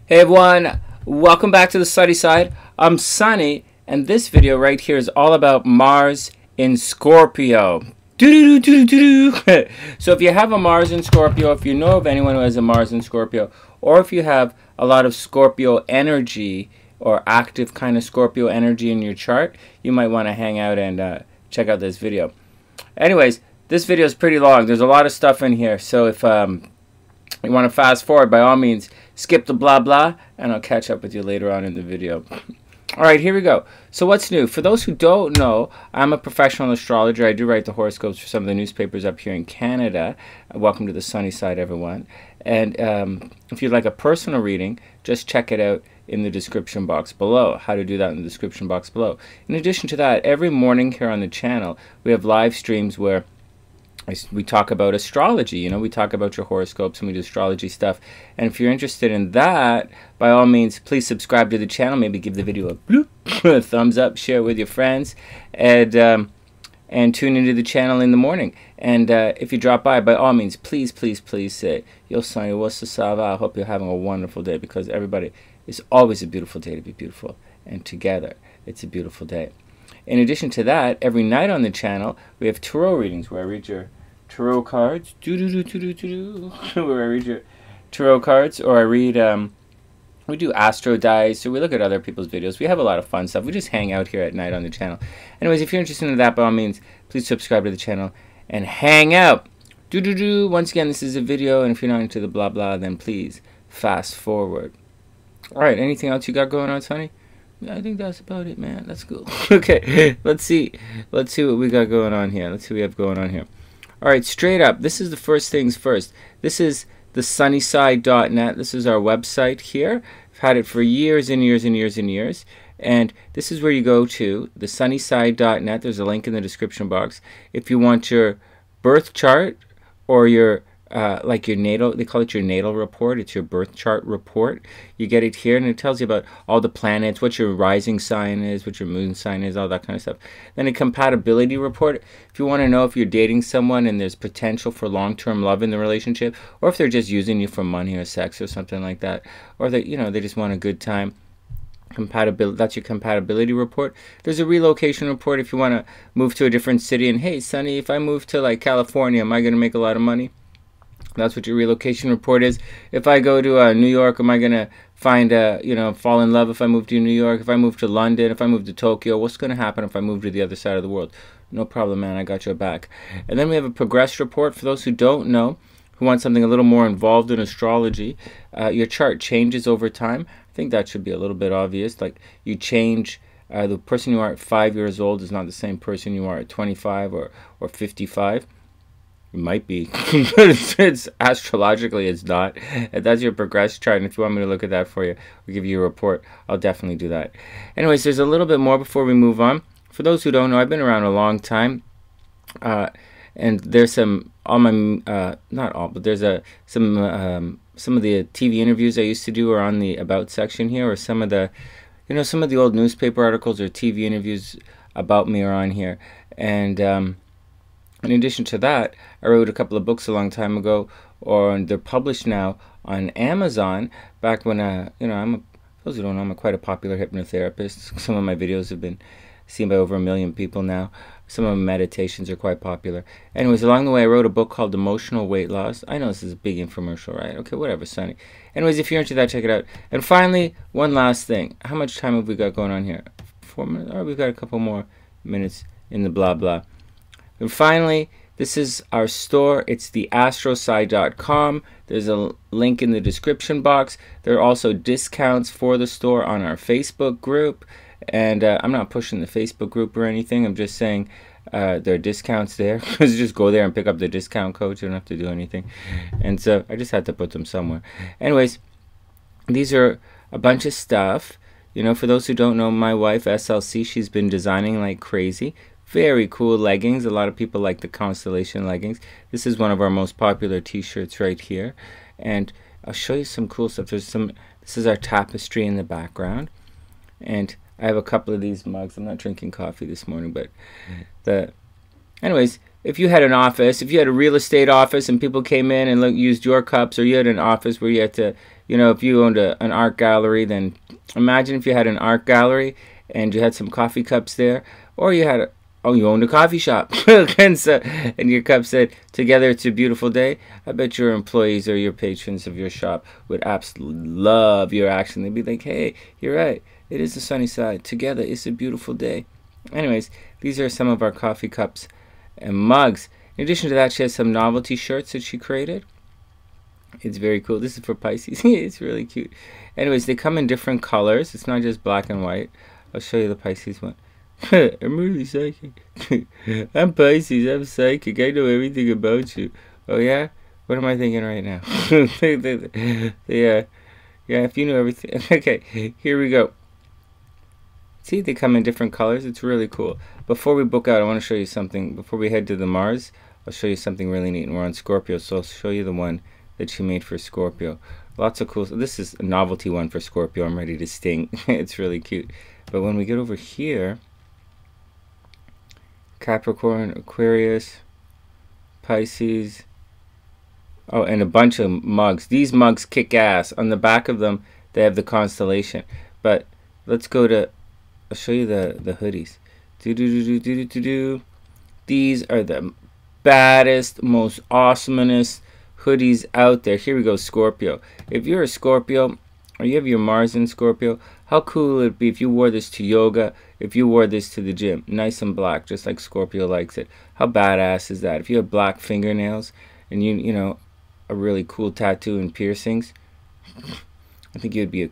Hey everyone, welcome back to the Sunny Side. I'm Sonny, and this video right here is all about Mars in Scorpio. So if you have a Mars in Scorpio, if you know of anyone who has a Mars in Scorpio, or if you have a lot of Scorpio energy or active kind of Scorpio energy in your chart, you might want to hang out and check out this video. Anyways, this video is pretty long. There's a lot of stuff in here, so if you want to fast forward, by all means, skip the blah blah, and I'll catch up with you later on in the video. Alright, here we go. So what's new? For those who don't know, I'm a professional astrologer. I do write the horoscopes for some of the newspapers up here in Canada. Welcome to the Sunny Side, everyone. And if you'd like a personal reading, just check it out in the description box below. How to do that in the description box below. In addition to that, every morning here on the channel, we have live streams where we talk about astrology. You know, we talk about your horoscopes and we do astrology stuff. And if you're interested in that, by all means, please subscribe to the channel. Maybe give the video a bloop, a thumbs up, share it with your friends, and tune into the channel in the morning. And if you drop by all means, please say, Yo, Sonny, what's the sava? I hope you're having a wonderful day, because everybody, it's always a beautiful day to be beautiful. And together, it's a beautiful day. In addition to that, every night on the channel, we have tarot readings where I read your tarot cards, where I read your tarot cards, or I read, we do astro dice, so we look at other people's videos. We have a lot of fun stuff. We just hang out here at night on the channel. Anyways, if you're interested in that, by all means, please subscribe to the channel and hang out. Once again, this is a video, and if you're not into the blah blah, then please fast forward. Alright, anything else you got going on, Sonny? I think that's about it, man. That's cool. Okay, let's see what we got going on here. Let's see what we have going on here. Alright, straight up, this is the first things first. This is TheSunnySide.net. This is our website here. I've had it for years and years and years and years. And this is where you go to, TheSunnySide.net. There's a link in the description box. If you want your birth chart or your like your natal, they call it your natal report. It's your birth chart report. You get it here, and it tells you about all the planets, what your rising sign is, what your moon sign is, all that kind of stuff. Then a compatibility report. If you want to know if you're dating someone and there's potential for long-term love in the relationship, or if they're just using you for money or sex or something like that, or they, you know, they just want a good time. Compatibility, that's your compatibility report. There's a relocation report if you want to move to a different city, and hey, Sonny, if I move to like California, am I going to make a lot of money? That's what your relocation report is. If I go to New York, am I going to find, you know, fall in love if I move to New York? If I move to London, if I move to Tokyo, what's going to happen if I move to the other side of the world? No problem, man. I got your back. And then we have a progress report. For those who don't know, who want something a little more involved in astrology, your chart changes over time. I think that should be a little bit obvious. Like, you change. The person you are at 5 years old is not the same person you are at 25 or 55. It might be, but it's astrologically it's not. And that's your progress chart, and if you want me to look at that for you or give you a report, I'll definitely do that. Anyways, there's a little bit more before we move on. For those who don't know, I've been around a long time, and there's some, all my, not all, but there's some of the TV interviews I used to do are on the About section here, or some of the, you know, some of the old newspaper articles or TV interviews about me are on here. And in addition to that, I wrote a couple of books a long time ago, or they're published now on Amazon. Back when, you know, those who don't know, I'm quite a popular hypnotherapist. Some of my videos have been seen by over 1 million people now. Some of my meditations are quite popular. Anyways, along the way, I wrote a book called Emotional Weight Loss. I know this is a big infomercial, right? Okay, whatever, Sonny. Anyways, if you're into that, check it out. And finally, one last thing. How much time have we got going on here? 4 minutes? All right, we've got a couple more minutes in the blah blah. And finally, this is our store. It's the astroside.com. There's a link in the description box. There are also discounts for the store on our Facebook group. And I'm not pushing the Facebook group or anything. I'm just saying there are discounts there. Just go there and pick up the discount code. You don't have to do anything. And so I just had to put them somewhere. Anyways, these are a bunch of stuff. You know, for those who don't know, my wife, SLC, she's been designing like crazy. Very cool leggings. A lot of people like the Constellation leggings. This is one of our most popular t-shirts right here. And I'll show you some cool stuff. This is our tapestry in the background. And I have a couple of these mugs. I'm not drinking coffee this morning, but anyways, if you had an office, if you had a real estate office and people came in and used your cups, or you had an office where you had to, you know, if you owned an art gallery, then imagine if you had an art gallery and you had some coffee cups there, or you had you owned a coffee shop, and your cup said, "Together it's a beautiful day." I bet your employees or your patrons of your shop would absolutely love your action. They'd be like, "Hey, you're right. It is the sunny side. Together it's a beautiful day." Anyways, these are some of our coffee cups and mugs. In addition to that, she has some novelty shirts that she created. It's very cool. This is for Pisces. It's really cute. Anyways, they come in different colors. It's not just black and white. I'll show you the Pisces one. I'm really psychic. I'm Pisces. I'm psychic. I know everything about you. Oh, yeah? What am I thinking right now? Yeah, if you knew everything. Okay, here we go. See, they come in different colors. It's really cool. Before we book out, I want to show you something. Before we head to the Mars, I'll show you something really neat. And we're on Scorpio, so I'll show you the one that she made for Scorpio. Lots of cool. This is a novelty one for Scorpio. I'm ready to sting. It's really cute. But when we get over here, Capricorn, Aquarius, Pisces. Oh, and a bunch of mugs. These mugs kick ass. On the back of them, they have the constellation. But let's go to, I'll show you the hoodies. These are the baddest, most awesomest hoodies out there. Here we go, Scorpio. If you're a Scorpio, or you have your Mars in Scorpio, how cool would it be if you wore this to yoga, if you wore this to the gym? Nice and black, just like Scorpio likes it. How badass is that? If you have black fingernails and you know, a really cool tattoo and piercings, I think you'd be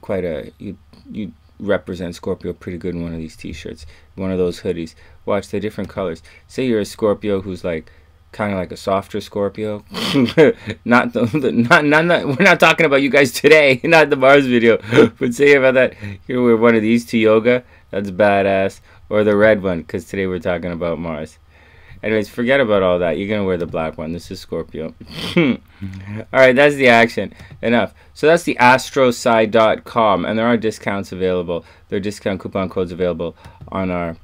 you'd represent Scorpio pretty good in one of these t-shirts, one of those hoodies. Watch the different colors. Say you're a Scorpio who's like kind of like a softer Scorpio. We're not talking about you guys today, not the Mars video. But say about that, here wear one of these to yoga. That's badass. Or the red one, because today we're talking about Mars. Anyways, forget about all that. You're going to wear the black one. This is Scorpio. Alright, that's the action. Enough. So that's the Astro-Side.com. And there are discounts available. There are discount coupon codes available on our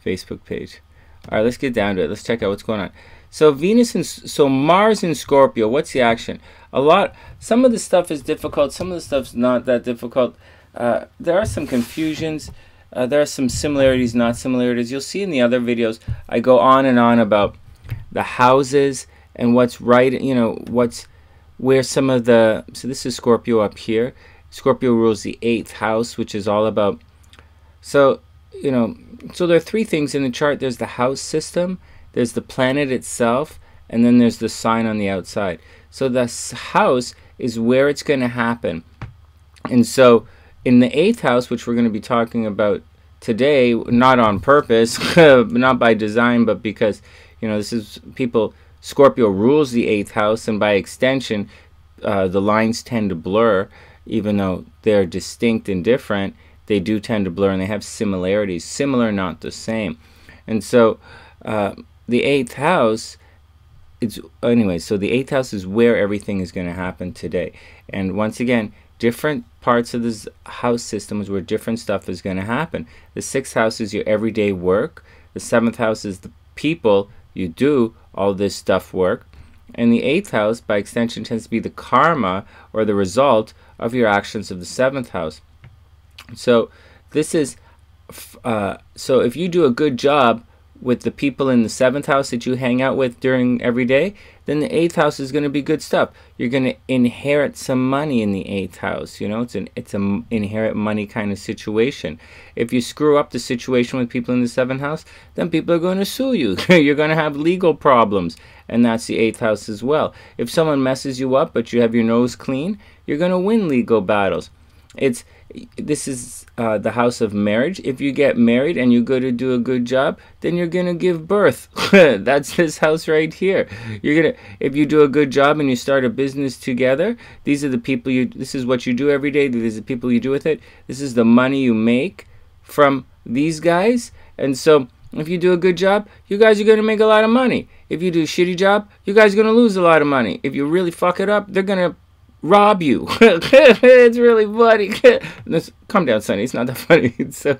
Facebook page. Alright, let's get down to it. Let's check out what's going on. So Mars in Scorpio, what's the action? Some of the stuff is difficult, some of the stuff's not that difficult. There are some confusions. There are some similarities, not similarities. You'll see in the other videos, I go on and on about the houses and what's right, you know, where some of the, so this is Scorpio up here. Scorpio rules the 8th house, which is all about, so, you know, so there are 3 things in the chart. There's the house system, there's the planet itself, and then there's the sign on the outside. So the house is where it's going to happen. And so in the 8th house, which we're going to be talking about today, not on purpose, not by design, but because, you know, this is Scorpio rules the 8th house, and by extension, the lines tend to blur, even though they're distinct and different. They do tend to blur, and they have similarities, similar, not the same. And so the 8th house, so the 8th house is where everything is going to happen today. And once again, different parts of this house system is where different stuff is going to happen. The 6th house is your everyday work. The 7th house is the people you do all this stuff work. And the 8th house, by extension, tends to be the karma or the result of your actions of the 7th house. So this is, so if you do a good job with the people in the 7th house that you hang out with during every day, then the 8th house is going to be good stuff. You're going to inherit some money in the 8th house. You know, it's an inherit money kind of situation. If you screw up the situation with people in the 7th house, then people are going to sue you. You're going to have legal problems, and that's the 8th house as well. If someone messes you up but you have your nose clean, you're going to win legal battles. This is the house of marriage. If you get married and you go to do a good job, then you're gonna give birth. That's this house right here. If you do a good job and you start a business together, these are the people this is what you do every day. These are the people you do with it. This is the money you make from these guys. And so if you do a good job, you guys are gonna make a lot of money. If you do a shitty job, you guys are gonna lose a lot of money. If you really fuck it up, they're gonna rob you. It's really funny. Calm down, Sonny. It's not that funny. So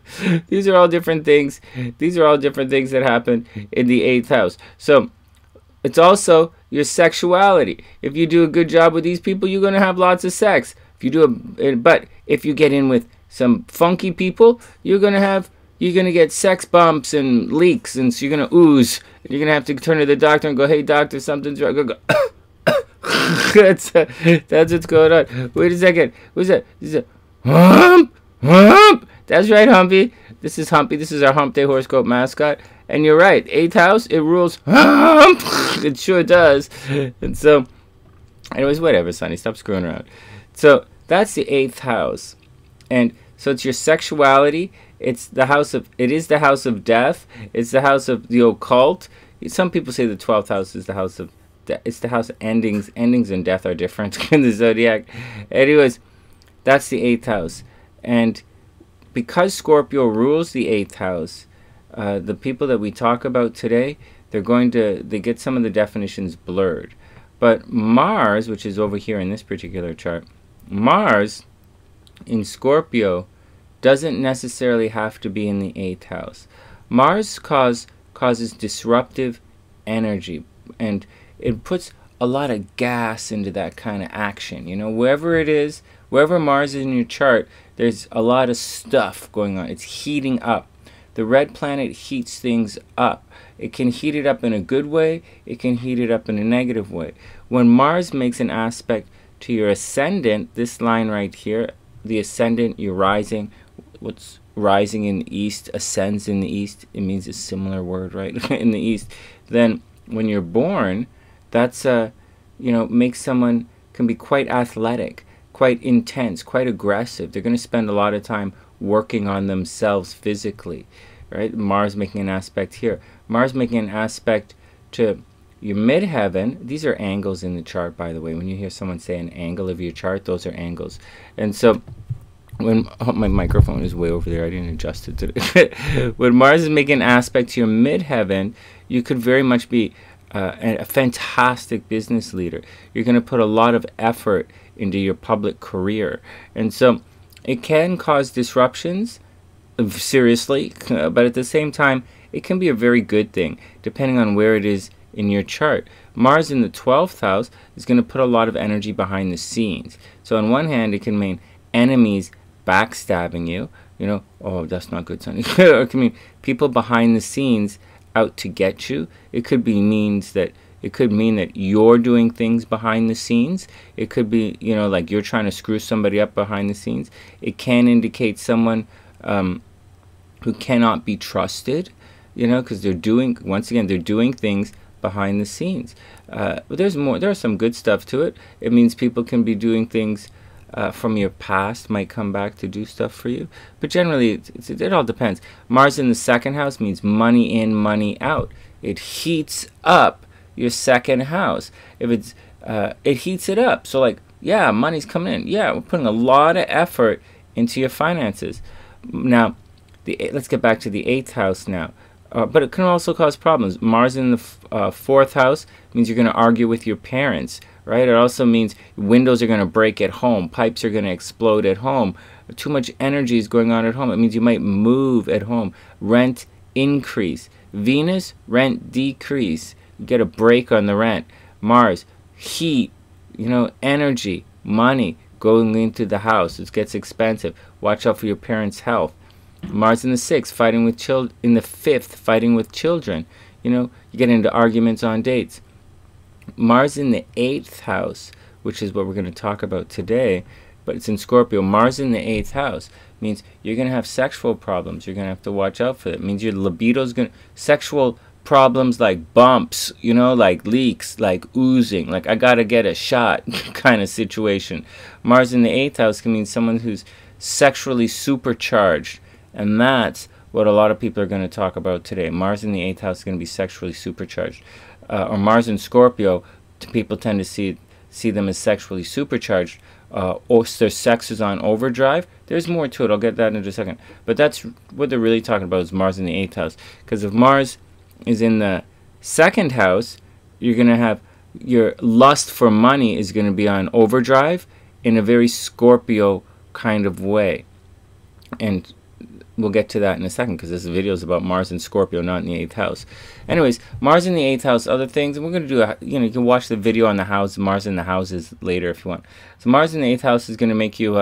these are all different things. These are all different things that happen in the 8th house. So It's also your sexuality. If you do a good job with these people, you're going to have lots of sex. If you do but if you get in with some funky people, you're going to get sex bumps and leaks, and so you're going to ooze. You're going to have to turn to the doctor and go, "Hey doctor, something's wrong." Go. That's what's going on. Wait a second. Who's that? This is Hump. That's right, Humpy. This is Humpy. This is our Hump Day horoscope mascot. And you're right. 8th house, it rules Hump. It sure does. And so, anyways, whatever, Sonny. Stop screwing around. So that's the 8th house, and so it's your sexuality. It is the house of death. It's the house of the occult. Some people say the 12th house is the house of it's the house of endings. Endings and death are different in the zodiac. Anyways, that's the 8th house. And because Scorpio rules the 8th house, the people that we talk about today, they get some of the definitions blurred. But Mars, which is over here in this particular chart, Mars in Scorpio doesn't necessarily have to be in the 8th house. Mars causes disruptive energy, and it puts a lot of gas into that kind of action. You know, wherever it is, wherever Mars is in your chart, there's a lot of stuff going on. It's heating up. The red planet heats things up. It can heat it up in a good way. It can heat it up in a negative way. When Mars makes an aspect to your ascendant, this line right here, the ascendant, you're rising. What's rising in the east ascends in the east. It means a similar word, right? In the east. Then when you're born, that's makes someone can be quite athletic, quite intense, quite aggressive. They're going to spend a lot of time working on themselves physically, right? Mars making an aspect here. Mars making an aspect to your midheaven. These are angles in the chart, by the way. When you hear someone say an angle of your chart, those are angles. And so when my microphone is way over there, I didn't adjust it today. When Mars is making an aspect to your midheaven, you could very much be a fantastic business leader. You're going to put a lot of effort into your public career. And so it can cause disruptions, seriously, but at the same time, it can be a very good thing, depending on where it is in your chart. Mars in the 12th house is going to put a lot of energy behind the scenes. So on one hand, it can mean enemies backstabbing you. You know, oh, that's not good, Sonny. It can mean people behind the scenes out to get you. It could mean that you're doing things behind the scenes. It could be, like you're trying to screw somebody up behind the scenes. It can indicate someone who cannot be trusted, because they're doing things behind the scenes. But there's some good stuff to it. It means people can be doing things from your past, might come back to do stuff for you. But generally, it all depends. Mars in the 2nd house means money in, money out. It heats up your 2nd house. If it's it heats it up. So like, yeah, money's coming in. Yeah, we're putting a lot of effort into your finances. Now, let's get back to the 8th house now. But it can also cause problems. Mars in the 4th house means you're going to argue with your parents, right? It also means windows are going to break at home. Pipes are going to explode at home. Too much energy is going on at home. It means you might move at home. Rent increase. Venus, rent decrease. You get a break on the rent. Mars, heat, energy, money going into the house. It gets expensive. Watch out for your parents' health. Mars in the 6th, fighting with in the 5th, fighting with children. You get into arguments on dates. Mars in the 8th house, which is what we're going to talk about today, but it's in Scorpio. Mars in the 8th house means you're going to have sexual problems. You're going to have to watch out for it. It means your libido's going to... Sexual problems like bumps, like leaks, like oozing, like I got to get a shot kind of situation. Mars in the 8th house can mean someone who's sexually supercharged. And that's what a lot of people are going to talk about today. Mars in the 8th house is going to be sexually supercharged. Or Mars in Scorpio, people tend to see them as sexually supercharged. Or their sex is on overdrive. There's more to it. I'll get that in just a second. But that's what they're really talking about is Mars in the 8th house. Because if Mars is in the 2nd house, you're going to have your lust for money is going to be on overdrive in a very Scorpio kind of way. And we'll get to that in a second, because this video is about Mars and Scorpio, not in the 8th house. Anyways, Mars in the 8th house, other things, and we're going to do, you can watch the video on the house, Mars in the houses later if you want. So Mars in the 8th house is going to make you,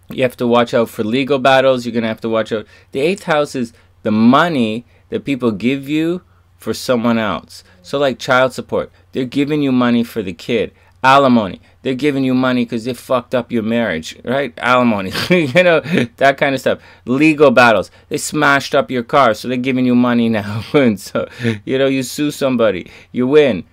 you have to watch out for legal battles. You're going to have to watch out. The 8th house is the money that people give you for someone else. So like child support, they're giving you money for the kid. Alimony, they're giving you money because they fucked up your marriage, right? Alimony, that kind of stuff. Legal battles, they smashed up your car, so they're giving you money now. And so, you sue somebody, you win.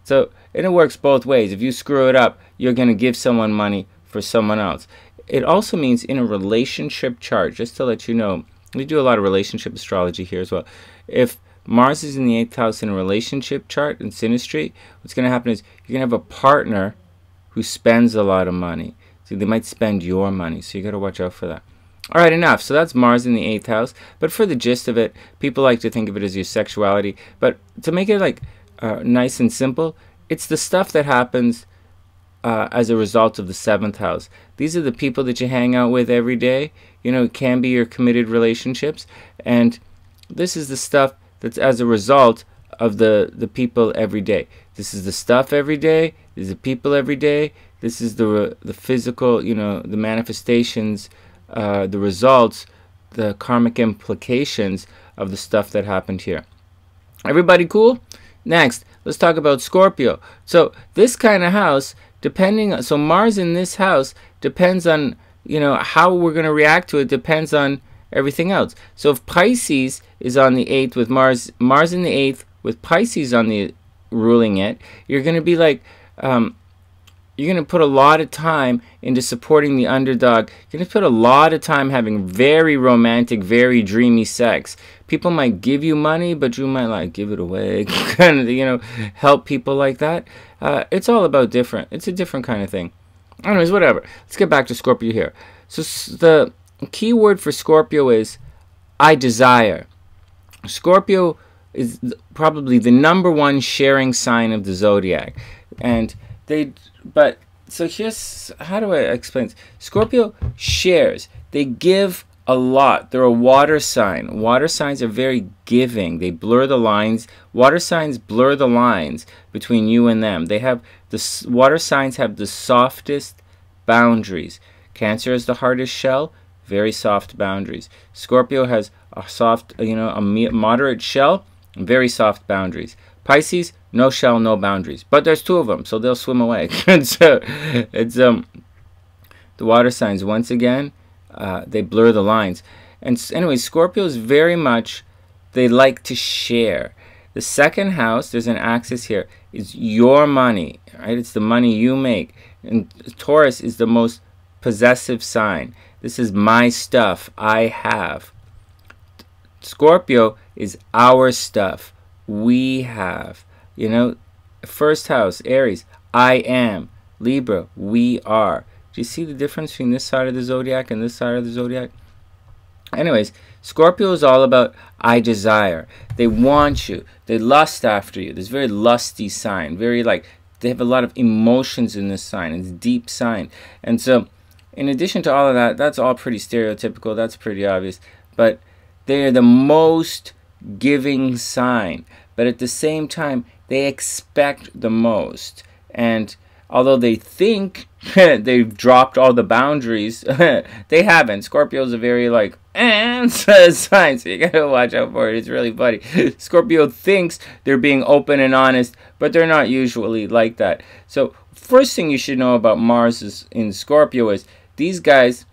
So, and it works both ways. If you screw it up, you're going to give someone money for someone else. It also means in a relationship chart, just to let you know, we do a lot of relationship astrology here as well. If Mars is in the 8th house in a relationship chart in synastry, what's going to happen is you're going to have a partner who spends a lot of money. So they might spend your money, so you got to watch out for that. All right, enough. So that's Mars in the 8th house. But for the gist of it, people like to think of it as your sexuality. But to make it like nice and simple, it's the stuff that happens as a result of the 7th house. These are the people that you hang out with every day. It can be your committed relationships. And this is the stuff that's as a result of the people every day. This is the stuff every day. This is the people every day. This is the physical, the manifestations, the results, the karmic implications of the stuff that happened here. Everybody cool? Next, let's talk about Scorpio. So this kind of house, so Mars in this house depends on, how we're going to react to it depends on everything else. So if Pisces is on the 8th with Mars in the 8th with Pisces on the ruling it, you're going to be like, you're going to put a lot of time into supporting the underdog. You're going to put a lot of time having very romantic, very dreamy sex. People might give you money, but you might like give it away, kind of, help people like that. It's all about different. It's a different kind of thing. Anyways, whatever. Let's get back to Scorpio here. So the key word for Scorpio is I desire. Scorpio is probably the #1 sharing sign of the zodiac. And so here's, how do I explain this? Scorpio shares. They give a lot. They're a water sign. Water signs are very giving. They blur the lines. Water signs blur the lines between you and them. Water signs have the softest boundaries. Cancer has the hardest shell. Very soft boundaries. Scorpio has a soft, a moderate shell, very soft boundaries. Pisces, no shell, no boundaries. But there's 2 of them, so they'll swim away. So it's the water signs. Once again, they blur the lines. And anyway, Scorpios very much, they like to share. The 2nd house, there's an axis here, is your money, right? It's the money you make. And Taurus is the most possessive sign. This is my stuff I have. Scorpio is our stuff we have. 1st house, Aries, I am. Libra, we are. Do you see the difference between this side of the zodiac and this side of the zodiac? Anyways, Scorpio is all about I desire. They want you. They lust after you. This very lusty sign. Very they have a lot of emotions in this sign. It's a deep sign. And so, in addition to all of that, that's all pretty stereotypical. That's pretty obvious. But they are the most giving sign. But at the same time, they expect the most. And although they think they've dropped all the boundaries, they haven't. Scorpio's a very sign, so you gotta watch out for it. It's really funny. Scorpio thinks they're being open and honest, but they're not usually like that. So first thing you should know about Mars in Scorpio is these guys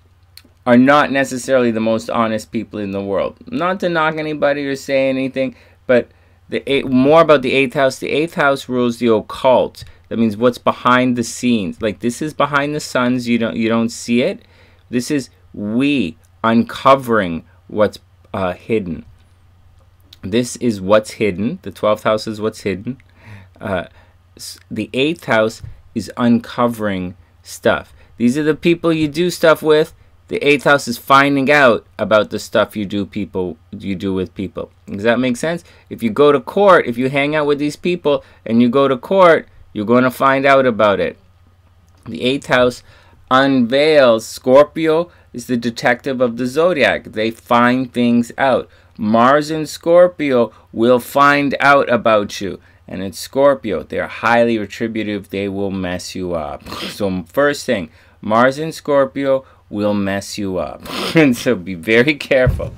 are not necessarily the most honest people in the world. Not to knock anybody or say anything, but more about the 8th house. The 8th house rules the occult. That means what's behind the scenes. This is behind the suns. You don't see it. This is we uncovering what's hidden. This is what's hidden. The 12th house is what's hidden. The 8th house is uncovering stuff. These are the people you do stuff with. The 8th house is finding out about the stuff you do with people. Does that make sense? If you go to court, if you hang out with these people and you go to court, you're going to find out about it. The 8th house unveils Scorpio is the detective of the zodiac. They find things out. Mars in Scorpio will find out about you. And it's Scorpio. They're highly retributive. They will mess you up. So first thing, Mars in Scorpio will mess you up. And so be very careful.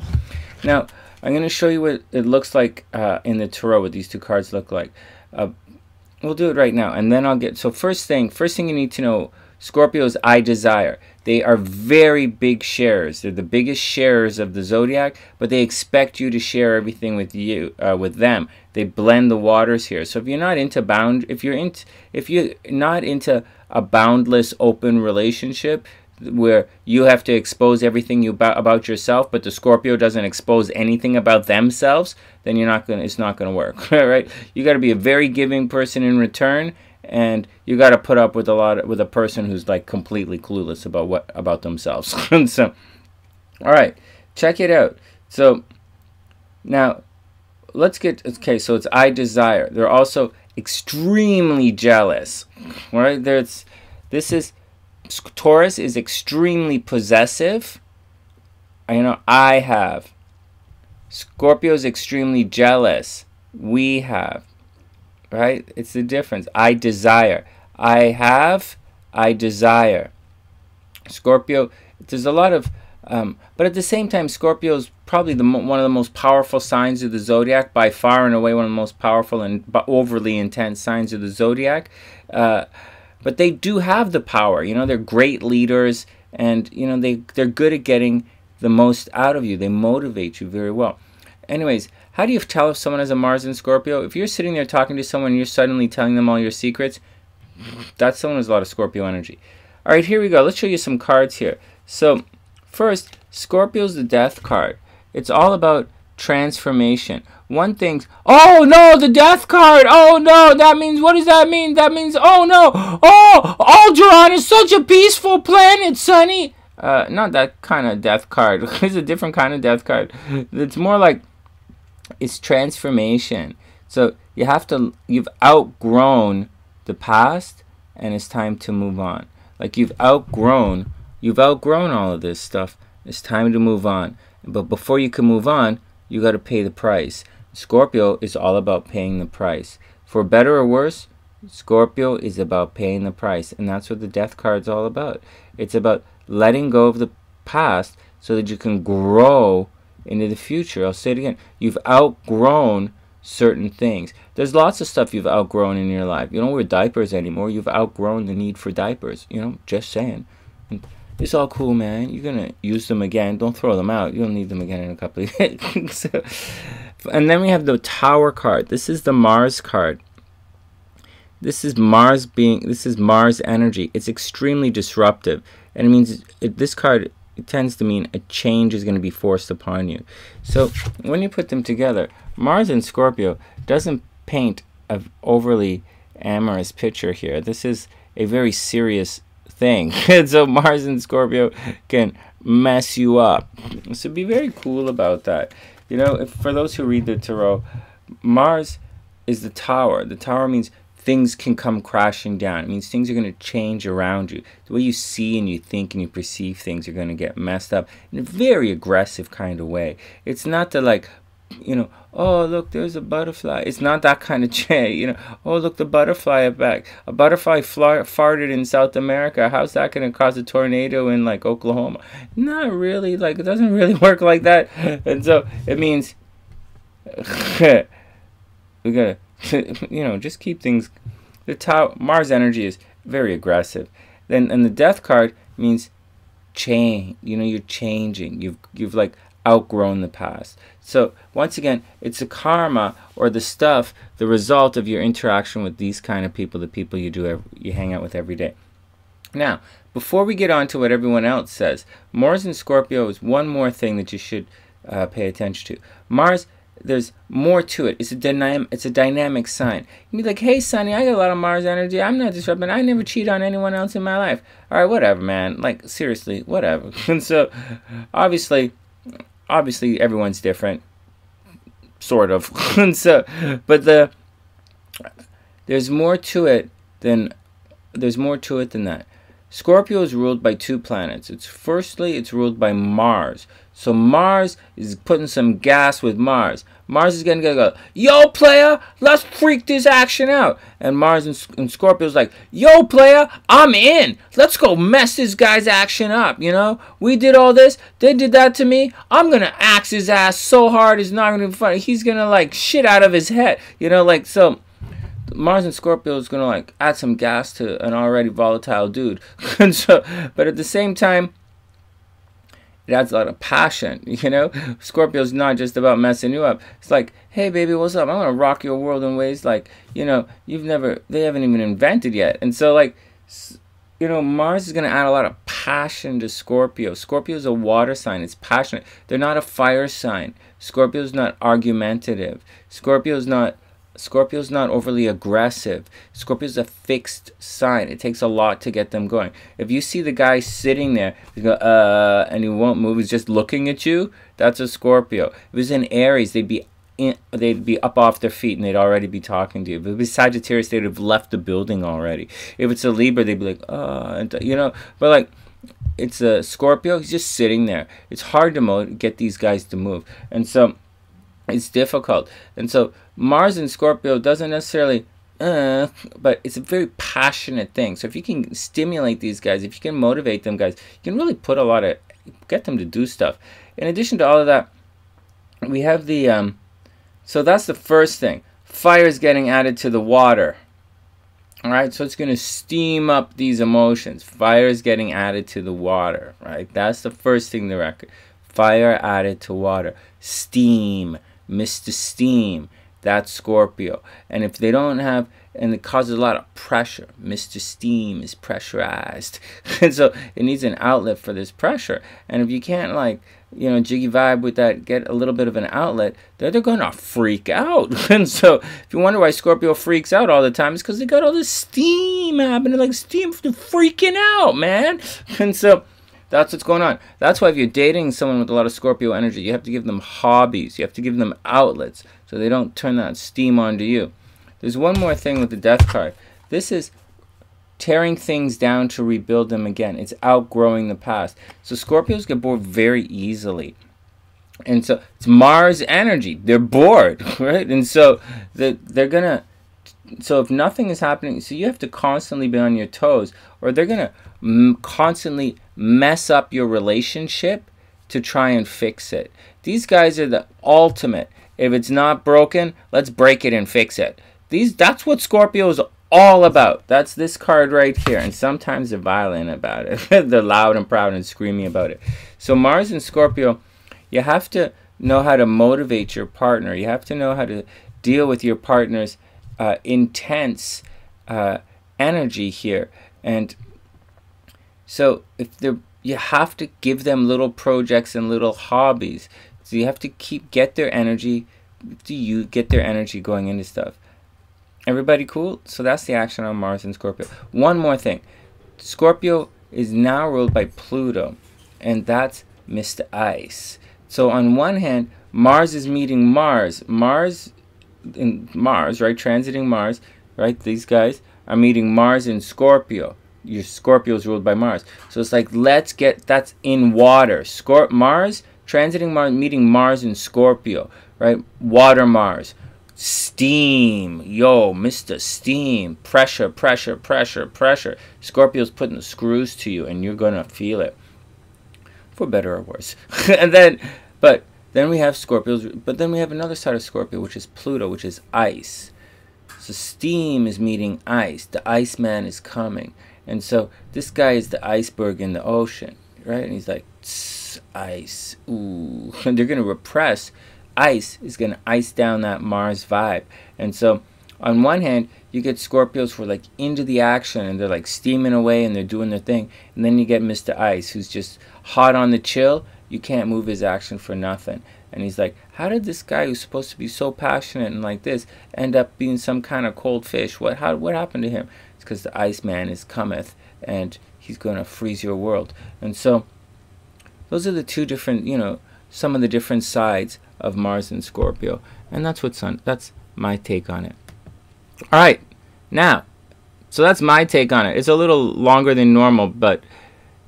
Now, I'm going to show you what it looks like in the tarot, what these two cards look like. We'll do it right now, and then I'll get... So first thing you need to know, Scorpios, I desire. They are very big sharers. They're the biggest sharers of the zodiac, but they expect you to share everything with you, with them. They blend the waters here. So if you're not into if you're not into a boundless open relationship where you have to expose everything about yourself, but the Scorpio doesn't expose anything about themselves, then it's not gonna work, right? You got to be a very giving person in return, and you got to put up with a person who's like completely clueless about themselves. So, all right, check it out. So now let's get okay. So it's I desire. They're also extremely jealous, right? Taurus is extremely possessive. I have. Scorpio is extremely jealous. We have. Right? It's the difference. I desire. I have. I desire. Scorpio, there's a lot of... but at the same time, Scorpio is probably one of the most powerful signs of the zodiac, by far and away one of the most powerful and overly intense signs of the zodiac. But they do have the power. They're great leaders, and they're good at getting the most out of you. They motivate you very well. Anyways, how do you tell if someone has a Mars in Scorpio? If you're sitting there talking to someone and you're suddenly telling them all your secrets, that's someone who has a lot of Scorpio energy. All right, here we go. Let's show you some cards here. So first, Scorpio's the Death card. It's all about transformation. One thing, oh no, the Death card, oh no, that means, what does that mean? That means, oh no, oh, Alderaan is such a peaceful planet, Sonny. Not that kind of Death card. It's a different kind of Death card. It's more like, it's transformation. So you've outgrown the past, and it's time to move on. Like you've outgrown all of this stuff. It's time to move on. But before you can move on, you got to pay the price. Scorpio is all about paying the price. For better or worse, Scorpio is about paying the price. And that's what the Death card's all about. It's about letting go of the past so that you can grow into the future. I'll say it again. You've outgrown certain things. There's lots of stuff you've outgrown in your life. You don't wear diapers anymore. You've outgrown the need for diapers. Just saying. It's all cool, man. You're going to use them again. Don't throw them out. You don't need them again in a couple of years. And then we have the Tower card. This is the Mars card. This is Mars energy. It's extremely disruptive. And it means this card, it tends to mean a change is going to be forced upon you. So when you put them together, Mars in Scorpio doesn't paint an overly amorous picture here. This is a very serious thing. And so Mars in Scorpio can mess you up. So be very cool about that. For those who read the tarot, Mars is the Tower. The Tower means things can come crashing down. It means things are going to change around you. The way you see and you think and you perceive things are going to get messed up in a very aggressive kind of way. It's not the oh, look, there's a butterfly. It's not that kind of change. Oh, look, the butterfly back. A butterfly farted in South America. How's that going to cause a tornado in, Oklahoma? Not really. It doesn't really work like that. And so it means we got to, just keep things. Mars energy is very aggressive. And the Death card means change. You're changing. You've outgrown the past. So once again, it's the karma or the stuff, the result of your interaction with these kind of people, the people you hang out with every day. Now, before we get on to what everyone else says, Mars in Scorpio is one more thing that you should pay attention to. Mars, there's more to it. It's a dynamic sign. You be like, hey, Sonny, I got a lot of Mars energy. I'm not disrupting. I never cheat on anyone else in my life. All right, whatever, man. Seriously, whatever. And so, obviously everyone's different, sort of. And so, but there's more to it than that. Scorpio is ruled by 2 planets. Firstly, it's ruled by Mars. So Mars is putting some gas with Mars. Mars is going to go, yo, player, let's freak this action out. And Mars and Scorpio's like, yo, player, I'm in. Let's go mess this guy's action up, you know? We did all this. They did that to me. I'm going to axe his ass so hard it's not going to be funny. He's going to, like, shit out of his head. You know, like, so Mars and Scorpio is going to, like, add some gas to an already volatile dude. And so, but at the same time, it adds a lot of passion, you know? Scorpio's not just about messing you up. It's like, hey, baby, what's up? I'm going to rock your world in ways like, you know, they haven't even invented yet. And so, like, you know, Mars is going to add a lot of passion to Scorpio. Scorpio is a water sign. It's passionate. They're not a fire sign. Scorpio's not argumentative. Scorpio's not overly aggressive. Scorpio's a fixed sign. It takes a lot to get them going. If you see the guy sitting there, you go, and he won't move, he's just looking at you, that's a Scorpio. If it was in Aries, they'd be up off their feet and they'd already be talking to you. If it was Sagittarius, they'd have left the building already. If it's a Libra, they'd be like, and, you know, but like, it's a Scorpio, he's just sitting there. It's hard to get these guys to move. And so, it's difficult. And so Mars in Scorpio doesn't necessarily, but it's a very passionate thing. So if you can stimulate these guys, if you can motivate them guys, you can really get them to do stuff. In addition to all of that, we have the, so that's the first thing. Fire is getting added to the water. All right, so it's going to steam up these emotions. Fire is getting added to the water, right? That's the first thing to record. Fire added to water. Steam. Mr. Steam, that's Scorpio. And if they don't have, and it causes a lot of pressure, Mr. Steam is pressurized. And so it needs an outlet for this pressure. And if you can't, like, you know, jiggy vibe with that, get a little bit of an outlet, they're going to freak out. And so if you wonder why Scorpio freaks out all the time, it's because they got all this steam happening, like steam freaking out, man. And so that's what's going on. That's why if you're dating someone with a lot of Scorpio energy, you have to give them hobbies. You have to give them outlets so they don't turn that steam onto you. There's one more thing with the Death card. This is tearing things down to rebuild them again. It's outgrowing the past. So Scorpios get bored very easily. And so it's Mars energy. They're bored, right? And so they're going to, so if nothing is happening, so you have to constantly be on your toes, or they're going to constantly mess up your relationship to try and fix it. These guys are the ultimate. If it's not broken, let's break it and fix it. That's what Scorpio is all about. That's this card right here. And sometimes they're violent about it. They're loud and proud and screaming about it. So Mars and Scorpio, you have to know how to motivate your partner. You have to know how to deal with your partner's intense energy here. And so you have to give them little projects and little hobbies. So you have to get their energy going into stuff. Everybody cool? So that's the action on Mars and Scorpio. One more thing. Scorpio is now ruled by Pluto, and that's Mr. Ice. So on one hand, Mars is meeting Mars. Mars, right? Transiting Mars, right? These guys are meeting Mars in Scorpio. Your Scorpio is ruled by Mars. So it's like, that's in water. Mars, transiting Mars, meeting Mars in Scorpio, right? Water Mars. Steam. Yo, Mr. Steam. Pressure, pressure, pressure, pressure. Scorpio's putting the screws to you, and you're going to feel it. For better or worse. But then we have Scorpios, but then we have another side of Scorpio, which is Pluto, which is ice. So steam is meeting ice. The Iceman is coming. And so this guy is the iceberg in the ocean, right? And he's like, ice. Ooh. And they're going to repress. Ice is going to ice down that Mars vibe. And so on one hand, you get Scorpios who are like into the action and they're like steaming away and they're doing their thing. And then you get Mr. Ice who's just hot on the chill. You can't move his action for nothing. And he's like, how did this guy who's supposed to be so passionate and like this end up being some kind of cold fish? What happened to him? It's because the Iceman is cometh and he's going to freeze your world. And so those are the two different, some of the different sides of Mars and Scorpio. And that's that's my take on it. All right. Now, So that's my take on it. It's a little longer than normal, but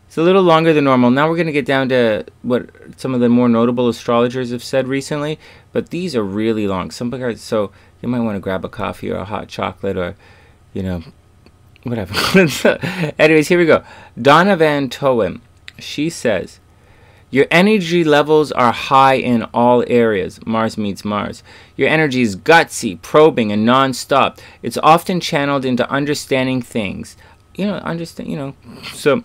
it's a little longer than normal. Now we're going to get down to what some of the more notable astrologers have said recently, but these are really long. So you might want to grab a coffee or a hot chocolate or, you know, whatever. Anyways, here we go. Donna Van Toem, she says, your energy levels are high in all areas. Mars meets Mars. Your energy is gutsy, probing, and non-stop. It's often channeled into understanding things. So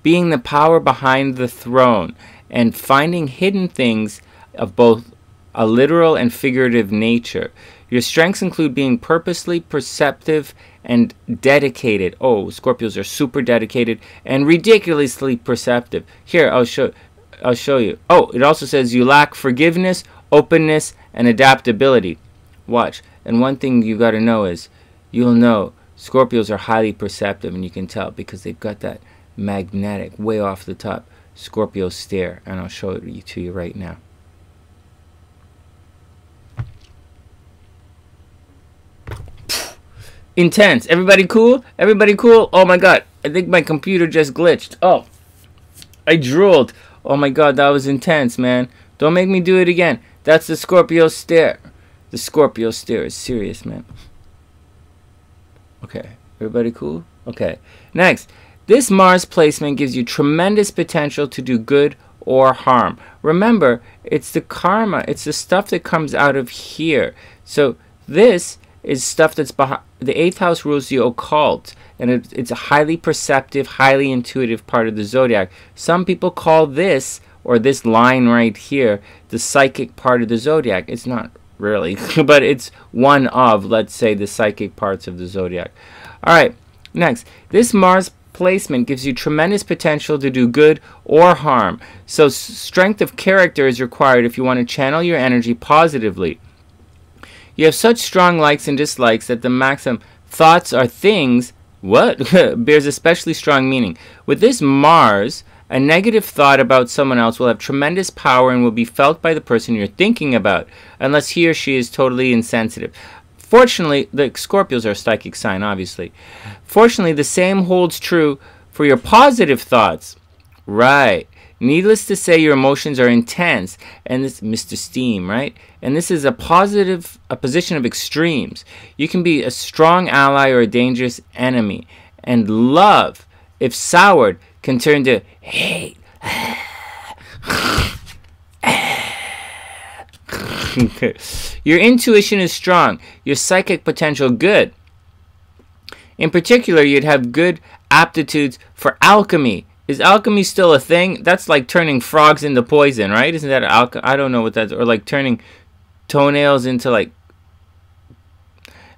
being the power behind the throne and finding hidden things of both a literal and figurative nature. Your strengths include being purposely perceptive and dedicated. Oh, Scorpios are super dedicated and ridiculously perceptive. Here, I'll show you. Oh, it also says you lack forgiveness, openness, and adaptability. Watch. And one thing you got to know is, you'll know Scorpios are highly perceptive, and you can tell because they've got that magnetic, way off the top, Scorpio stare. And I'll show it to you right now. Intense. Everybody cool? Everybody cool? Oh my god. I think my computer just glitched. Oh. I drooled. Oh my god, that was intense, man. Don't make me do it again. That's the Scorpio stare. The Scorpio stare is serious, man. Okay. Everybody cool? Okay. Next. This Mars placement gives you tremendous potential to do good or harm. Remember, it's the karma. It's the stuff that comes out of here. So this is stuff that's behind. The 8th house rules the occult, and it's a highly perceptive, highly intuitive part of the zodiac. Some people call this, or this line right here, the psychic part of the zodiac. It's not really, but it's one of, let's say, the psychic parts of the zodiac. All right, next. This Mars placement gives you tremendous potential to do good or harm. So strength of character is required if you want to channel your energy positively. You have such strong likes and dislikes that the maxim thoughts are things, what? bears especially strong meaning. With this Mars, a negative thought about someone else will have tremendous power and will be felt by the person you're thinking about, unless he or she is totally insensitive. Fortunately, the Scorpios are a psychic sign, obviously. Fortunately, the same holds true for your positive thoughts. Right. Needless to say, your emotions are intense, and this Mr. Steam, right? And this is a position of extremes. You can be a strong ally or a dangerous enemy. And love, if soured, can turn to hate. Your intuition is strong. Your psychic potential good. In particular, you'd have good aptitudes for alchemy. Is alchemy still a thing? That's like turning frogs into poison, right? Isn't that alchemy? I don't know what that's... Or like turning toenails into like...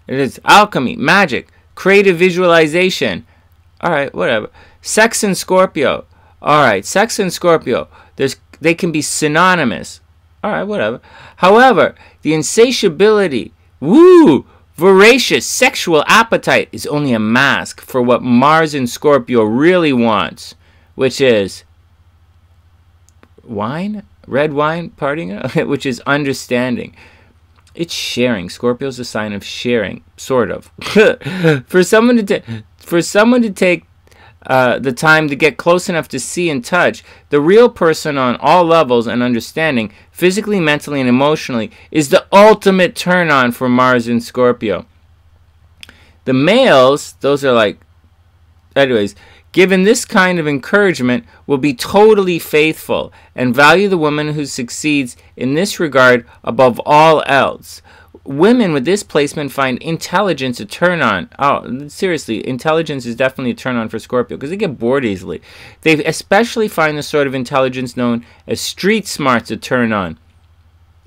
It is alchemy, magic, creative visualization. Alright, whatever. Sex and Scorpio. Alright, sex and Scorpio. They can be synonymous. Alright, whatever. However, the insatiability, voracious sexual appetite is only a mask for what Mars in Scorpio really wants. Which is wine, red wine, partying, which is understanding. It's sharing. Scorpio's a sign of sharing, sort of. For someone to take the time to get close enough to see and touch the real person on all levels and understanding, physically, mentally, and emotionally, is the ultimate turn on for Mars in Scorpio. The males, those are like, anyways. Given this kind of encouragement, will be totally faithful and value the woman who succeeds in this regard above all else. Women with this placement find intelligence a turn on. Oh, seriously, intelligence is definitely a turn on for Scorpio because they get bored easily. They especially find the sort of intelligence known as street smarts a turn on.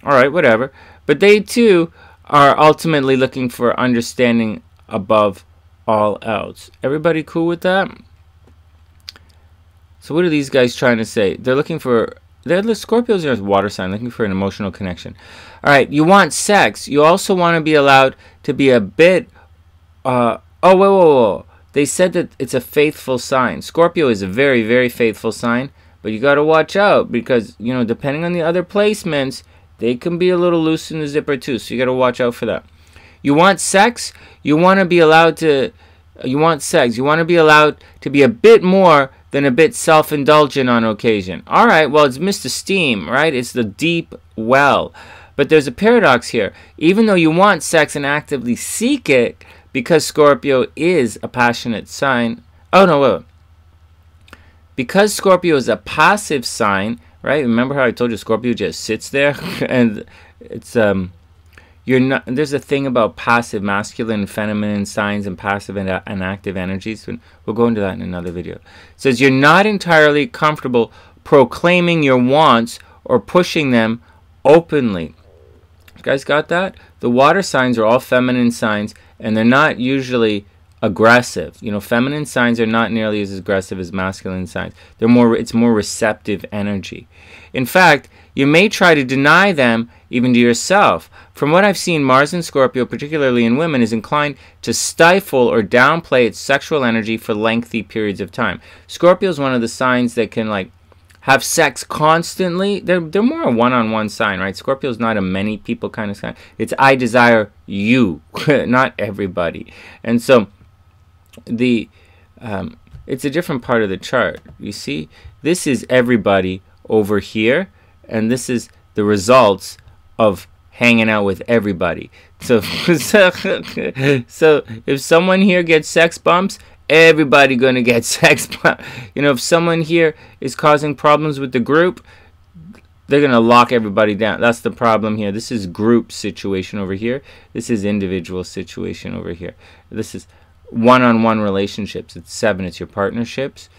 Alright, whatever. But they too are ultimately looking for understanding above all else. Everybody cool with that? So what are these guys trying to say? They're looking for... the Scorpios are a water sign, looking for an emotional connection. Alright, you want sex. You also want to be allowed to be a bit... whoa. They said that it's a faithful sign. Scorpio is a very, very faithful sign. But you got to watch out because, you know, depending on the other placements, they can be a little loose in the zipper too. So you got to watch out for that. You want sex. You want to be allowed to You want sex. You want to be allowed to be a bit more than a bit self-indulgent on occasion. All right, well, it's Mr. Steam, right? It's the deep well. But there's a paradox here. Even though you want sex and actively seek it, because Scorpio is a passionate sign. Oh, no, wait. Because Scorpio is a passive sign, right? Remember how I told you Scorpio just sits there? And it's, you're not, there's a thing about passive masculine and feminine signs and passive and active energies. We'll go into that in another video. It says you're not entirely comfortable proclaiming your wants or pushing them openly. You guys got that? The water signs are all feminine signs, and they're not usually aggressive. You know, feminine signs are not nearly as aggressive as masculine signs. They're more, it's more receptive energy. In fact, you may try to deny them even to yourself. From what I've seen, Mars in Scorpio, particularly in women, is inclined to stifle or downplay its sexual energy for lengthy periods of time. Scorpio is one of the signs that can, like, have sex constantly. They're more a one-on-one sign, right? Scorpio is not a many people kind of sign. It's I desire you, not everybody. And so it's a different part of the chart. You see, this is everybody over here, and this is the results of hanging out with everybody. So so if someone here gets sex bumps, everybody gonna get sex bumps. You know, if someone here is causing problems with the group, they're gonna lock everybody down. That's the problem here. This is group situation over here. This is individual situation over here. This is one-on-one relationships. It's 7. It's your partnerships.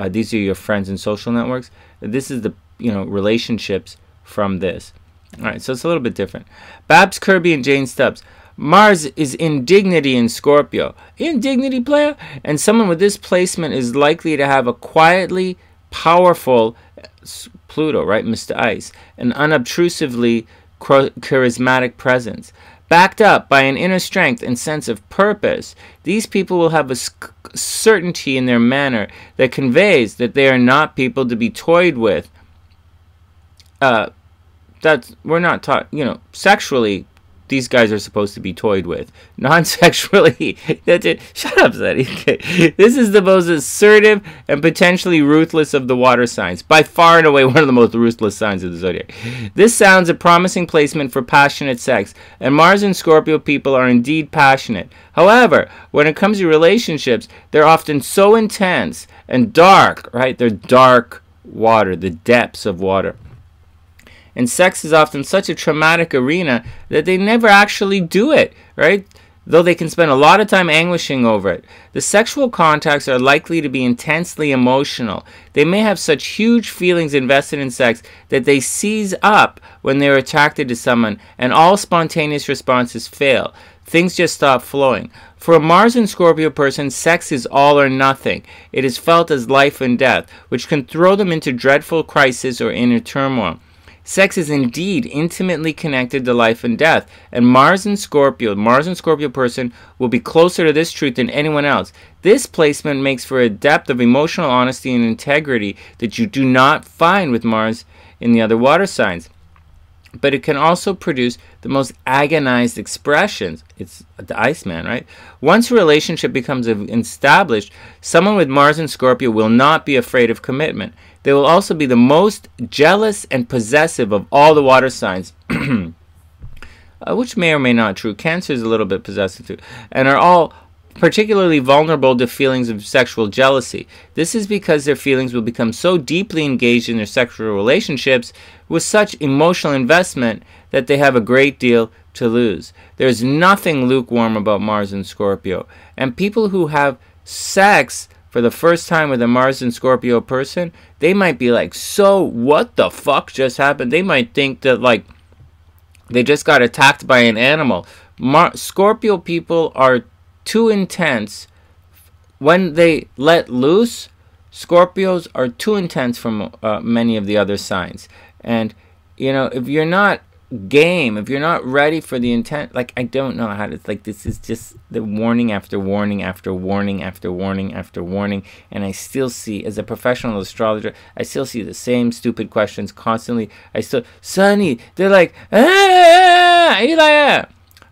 These are your friends and social networks. This is the, you know, relationships from this. All right, so it's a little bit different. Babs Kirby and Jane Stubbs. Mars is indignity in Scorpio. Indignity, player? And someone with this placement is likely to have a quietly powerful Pluto, right, Mr. Ice, an unobtrusively charismatic presence. Backed up by an inner strength and sense of purpose, these people will have a certainty in their manner that conveys that they are not people to be toyed with. We're not taught, you know, sexually, these guys are supposed to be toyed with. Non-sexually, that's it. Shut up, Sonny. This is the most assertive and potentially ruthless of the water signs. By far and away, one of the most ruthless signs of the zodiac. This sounds a promising placement for passionate sex, and Mars and Scorpio people are indeed passionate. However, when it comes to relationships, they're often so intense and dark, right? They're dark water, the depths of water. And sex is often such a traumatic arena that they never actually do it, right? Though they can spend a lot of time anguishing over it. The sexual contacts are likely to be intensely emotional. They may have such huge feelings invested in sex that they seize up when they're attracted to someone, and all spontaneous responses fail. Things just stop flowing. For a Mars and Scorpio person, sex is all or nothing. It is felt as life and death, which can throw them into dreadful crisis or inner turmoil. Sex is indeed intimately connected to life and death, and Mars and Scorpio person will be closer to this truth than anyone else. This placement makes for a depth of emotional honesty and integrity that you do not find with Mars in the other water signs. But it can also produce the most agonized expressions. It's the Iceman, right? Once a relationship becomes established, someone with Mars and Scorpio will not be afraid of commitment. They will also be the most jealous and possessive of all the water signs, which may or may not be true. Cancer is a little bit possessive too, and are all particularly vulnerable to feelings of sexual jealousy. This is because their feelings will become so deeply engaged in their sexual relationships with such emotional investment that they have a great deal to lose. There's nothing lukewarm about Mars and Scorpio, and people who have sex for the first time with a Mars and Scorpio person, they might be like, so what the fuck just happened? They might think that, like, they just got attacked by an animal. Scorpio people are too intense. When they let loose, Scorpios are too intense for many of the other signs. And, you know, if you're not game, if you're not ready for the intent, like, I don't know how to, like, this is just the warning after warning after warning after warning after warning, and I still see, as a professional astrologer, I still see the same stupid questions constantly. Sonny, they're like, ah,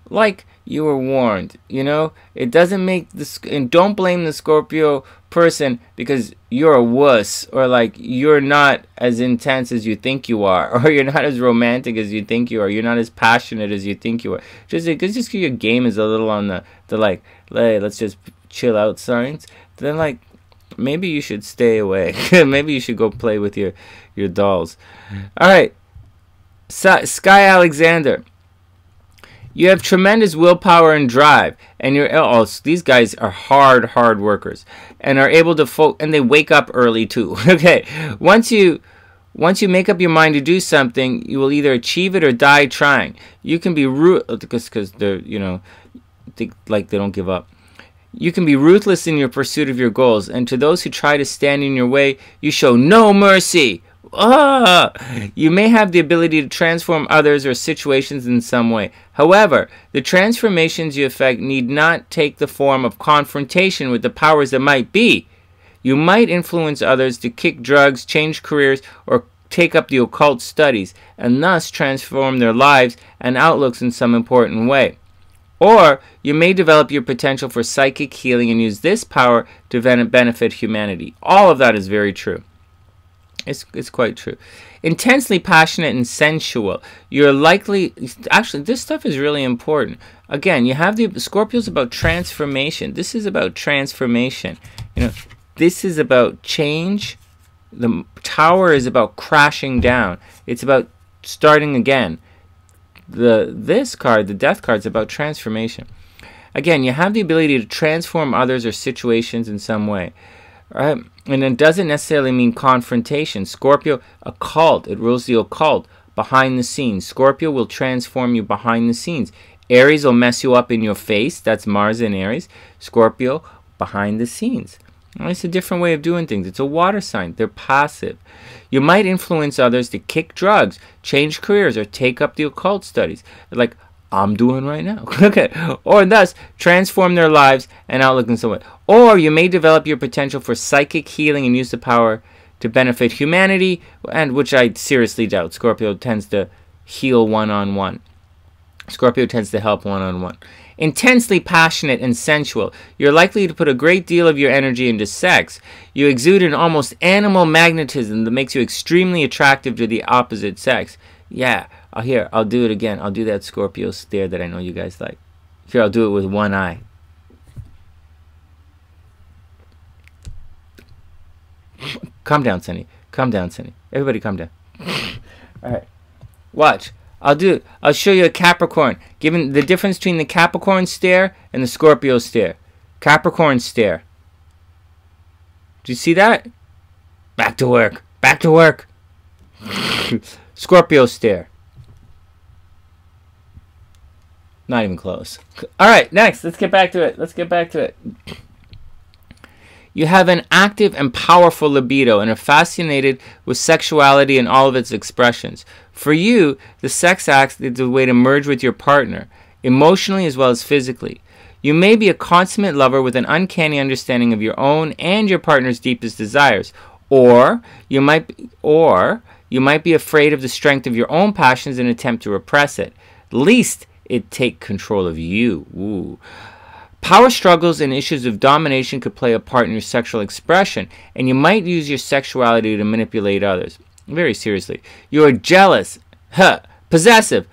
like, you were warned. You know, it doesn't make this, and don't blame the Scorpio person because you're a wuss, or like you're not as intense as you think you are, or you're not as romantic as you think you are, you're not as passionate as you think you are. Just because your game is a little on the like, hey, let's just chill out signs, then like maybe you should stay away. Maybe you should go play with your dolls. All right, Sky Alexander. You have tremendous willpower and drive, and these guys are hard workers, and are able to and they wake up early too. Okay, once you make up your mind to do something, you will either achieve it or die trying. You can be because they're, you know, like they don't give up. You can be ruthless in your pursuit of your goals, and to those who try to stand in your way, you show no mercy. You may have the ability to transform others or situations in some way. However, the transformations you effect need not take the form of confrontation with the powers that might be. You might influence others to kick drugs, change careers, or take up the occult studies, and thus transform their lives and outlooks in some important way. Or you may develop your potential for psychic healing and use this power to benefit humanity. All of that is very true. It's quite true. Intensely passionate and sensual. You're likely... Actually, this stuff is really important. Again, you have the Scorpio's about transformation. This is about transformation. You know, this is about change. The Tower is about crashing down. It's about starting again. This card, the Death card, is about transformation. Again, you have the ability to transform others or situations in some way. Right? And it doesn't necessarily mean confrontation. Scorpio, occult. It rules the occult. Behind the scenes. Scorpio will transform you behind the scenes. Aries will mess you up in your face. That's Mars in Aries. Scorpio, behind the scenes. It's a different way of doing things. It's a water sign. They're passive. You might influence others to kick drugs, change careers, or take up the occult studies. Like I'm doing right now. Okay. Or thus transform their lives and outlook in some way. Or you may develop your potential for psychic healing and use the power to benefit humanity, and which I seriously doubt. Scorpio tends to heal one-on-one. Scorpio tends to help one-on-one. Intensely passionate and sensual. You're likely to put a great deal of your energy into sex. You exude an almost animal magnetism that makes you extremely attractive to the opposite sex. Yeah. I'll do it again. I'll do that Scorpio stare that I know you guys like. Here, I'll do it with one eye. Calm down, Sonny. Calm down, Sonny. Everybody calm down. Alright. Watch. I'll show you a Capricorn. Given the difference between the Capricorn stare and the Scorpio stare. Capricorn stare. Do you see that? Back to work. Back to work. Scorpio stare. Not even close. Alright, next. Let's get back to it. You have an active and powerful libido and are fascinated with sexuality and all of its expressions. For you, the sex act is a way to merge with your partner, emotionally as well as physically. You may be a consummate lover with an uncanny understanding of your own and your partner's deepest desires. Or you might be afraid of the strength of your own passions and attempt to repress it. Least it take control of you. Ooh. Power struggles and issues of domination could play a part in your sexual expression, and you might use your sexuality to manipulate others. Very seriously. You are jealous, possessive,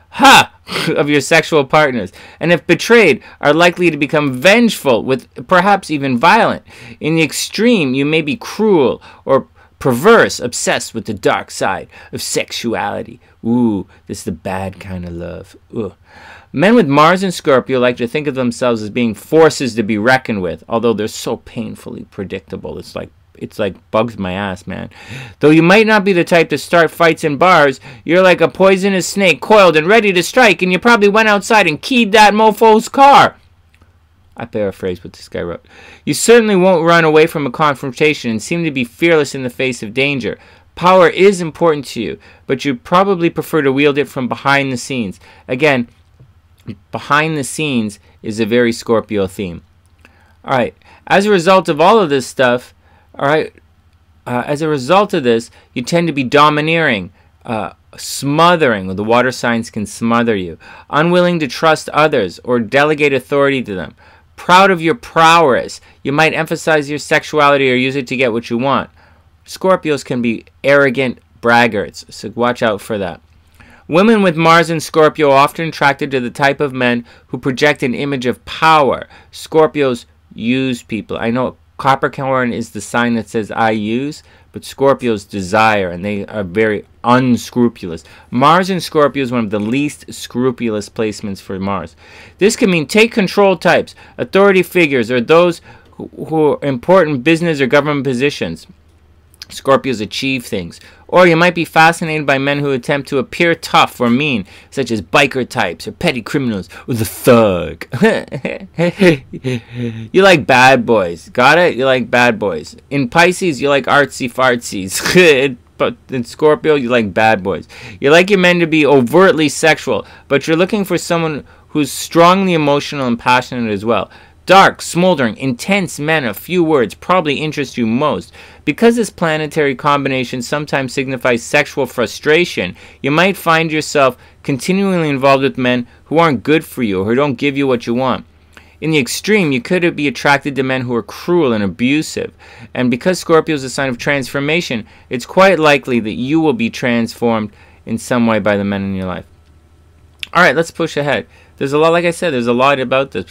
of your sexual partners, and if betrayed, are likely to become vengeful, with perhaps even violent. In the extreme, you may be cruel or perverse, obsessed with the dark side of sexuality. Ooh, this is the bad kind of love. Ooh. Men with Mars and Scorpio like to think of themselves as being forces to be reckoned with, although they're so painfully predictable. It's like bugs my ass, man. Though you might not be the type to start fights in bars, you're like a poisonous snake coiled and ready to strike, and you probably went outside and keyed that mofo's car. I paraphrase what this guy wrote. You certainly won't run away from a confrontation and seem to be fearless in the face of danger. Power is important to you, but you probably prefer to wield it from behind the scenes. Again, behind the scenes is a very Scorpio theme. Alright, as a result of all of this stuff, alright, as a result of this, you tend to be domineering, Smothering. The water signs can smother you. Unwilling to trust others or delegate authority to them. Proud of your prowess. You might emphasize your sexuality or use it to get what you want. Scorpios can be arrogant braggarts, so watch out for that. Women with Mars in Scorpio are often attracted to the type of men who project an image of power. Scorpios use people. I know Capricorn is the sign that says I use, but Scorpios desire, and they are very unscrupulous. Mars in Scorpio is one of the least scrupulous placements for Mars. This can mean take control types, authority figures, or those who are important business or government positions. Scorpios achieve things. Or you might be fascinated by men who attempt to appear tough or mean, such as biker types or petty criminals or the thug. You like bad boys. Got it? You like bad boys. In Pisces, you like artsy fartsies. But in Scorpio, you like bad boys. You like your men to be overtly sexual, but you're looking for someone who's strongly emotional and passionate as well. Dark, smoldering, intense men of few words probably interest you most. Because this planetary combination sometimes signifies sexual frustration, you might find yourself continually involved with men who aren't good for you or who don't give you what you want. In the extreme, you could be attracted to men who are cruel and abusive. And because Scorpio is a sign of transformation, it's quite likely that you will be transformed in some way by the men in your life. Alright, let's push ahead. There's a lot, like I said, there's a lot about this.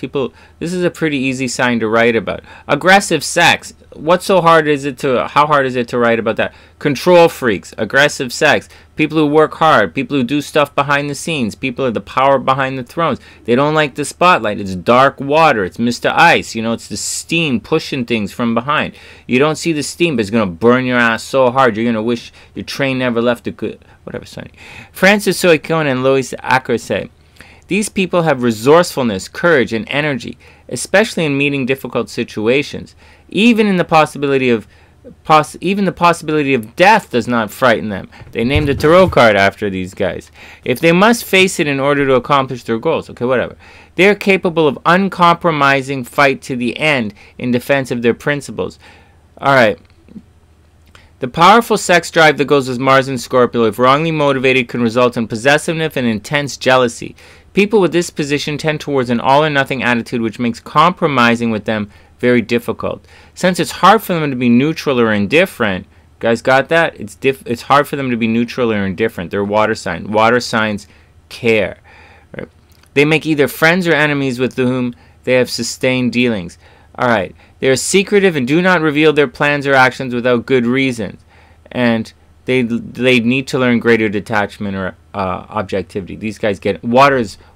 This is a pretty easy sign to write about. Aggressive sex. How hard is it to write about that? Control freaks, aggressive sex, people who work hard, people who do stuff behind the scenes, people are the power behind the thrones. They don't like the spotlight. It's dark water. It's Mr. Ice. You know, it's the steam pushing things from behind. You don't see the steam, but it's going to burn your ass so hard, you're going to wish your train never left a good... Whatever, Sonny. Francis Soikon and Lois Acker say, these people have resourcefulness, courage, and energy, especially in meeting difficult situations. Even the possibility of death does not frighten them. They named a tarot card after these guys. If they must face it in order to accomplish their goals, okay, whatever. They are capable of uncompromising fight to the end in defense of their principles. All right. The powerful sex drive that goes with Mars and Scorpio, if wrongly motivated, can result in possessiveness and intense jealousy. People with this position tend towards an all-or-nothing attitude, which makes compromising with them very difficult. Since it's hard for them to be neutral or indifferent, guys got that? It's hard for them to be neutral or indifferent. They're water signs. Water signs care. Right? They make either friends or enemies with whom they have sustained dealings. All right. They are secretive and do not reveal their plans or actions without good reasons. And they need to learn greater detachment or objectivity. These guys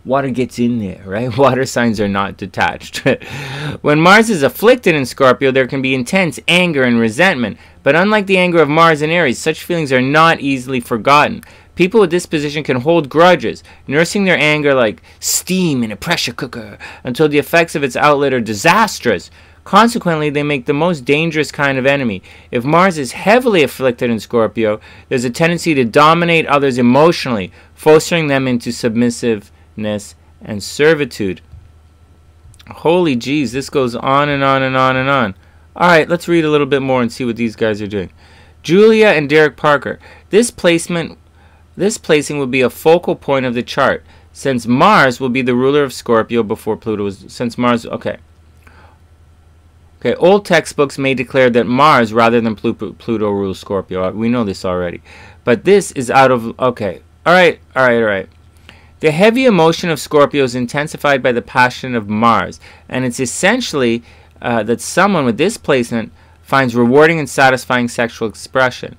water gets in there, right? Water signs are not detached. When Mars is afflicted in Scorpio, there can be intense anger and resentment. But unlike the anger of Mars in Aries, such feelings are not easily forgotten. People with this position can hold grudges, nursing their anger like steam in a pressure cooker until the effects of its outlet are disastrous. Consequently, they make the most dangerous kind of enemy. If Mars is heavily afflicted in Scorpio, there's a tendency to dominate others emotionally, fostering them into submissiveness and servitude. Holy jeez, this goes on and on and on and on. Alright, let's read a little bit more and see what these guys are doing. Julia and Derek Parker. This placing will be a focal point of the chart, since Mars will be the ruler of Scorpio before Pluto was... Since Mars... Okay, old textbooks may declare that Mars rather than Pluto rules Scorpio. We know this already. But this is out of... Okay. Alright. The heavy emotion of Scorpio is intensified by the passion of Mars. And it's essentially that someone with this placement finds rewarding and satisfying sexual expression.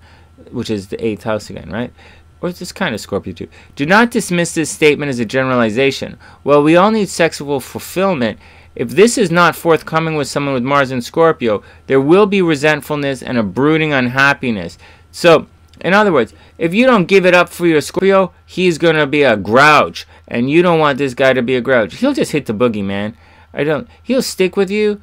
Which is the 8th house again, right? Or it's just kind of Scorpio too. Do not dismiss this statement as a generalization. Well, we all need sexual fulfillment. If this is not forthcoming with someone with Mars in Scorpio, there will be resentfulness and a brooding unhappiness. So, in other words, if you don't give it up for your Scorpio, he's going to be a grouch. And you don't want this guy to be a grouch. He'll just hit the boogie, man. He'll stick with you.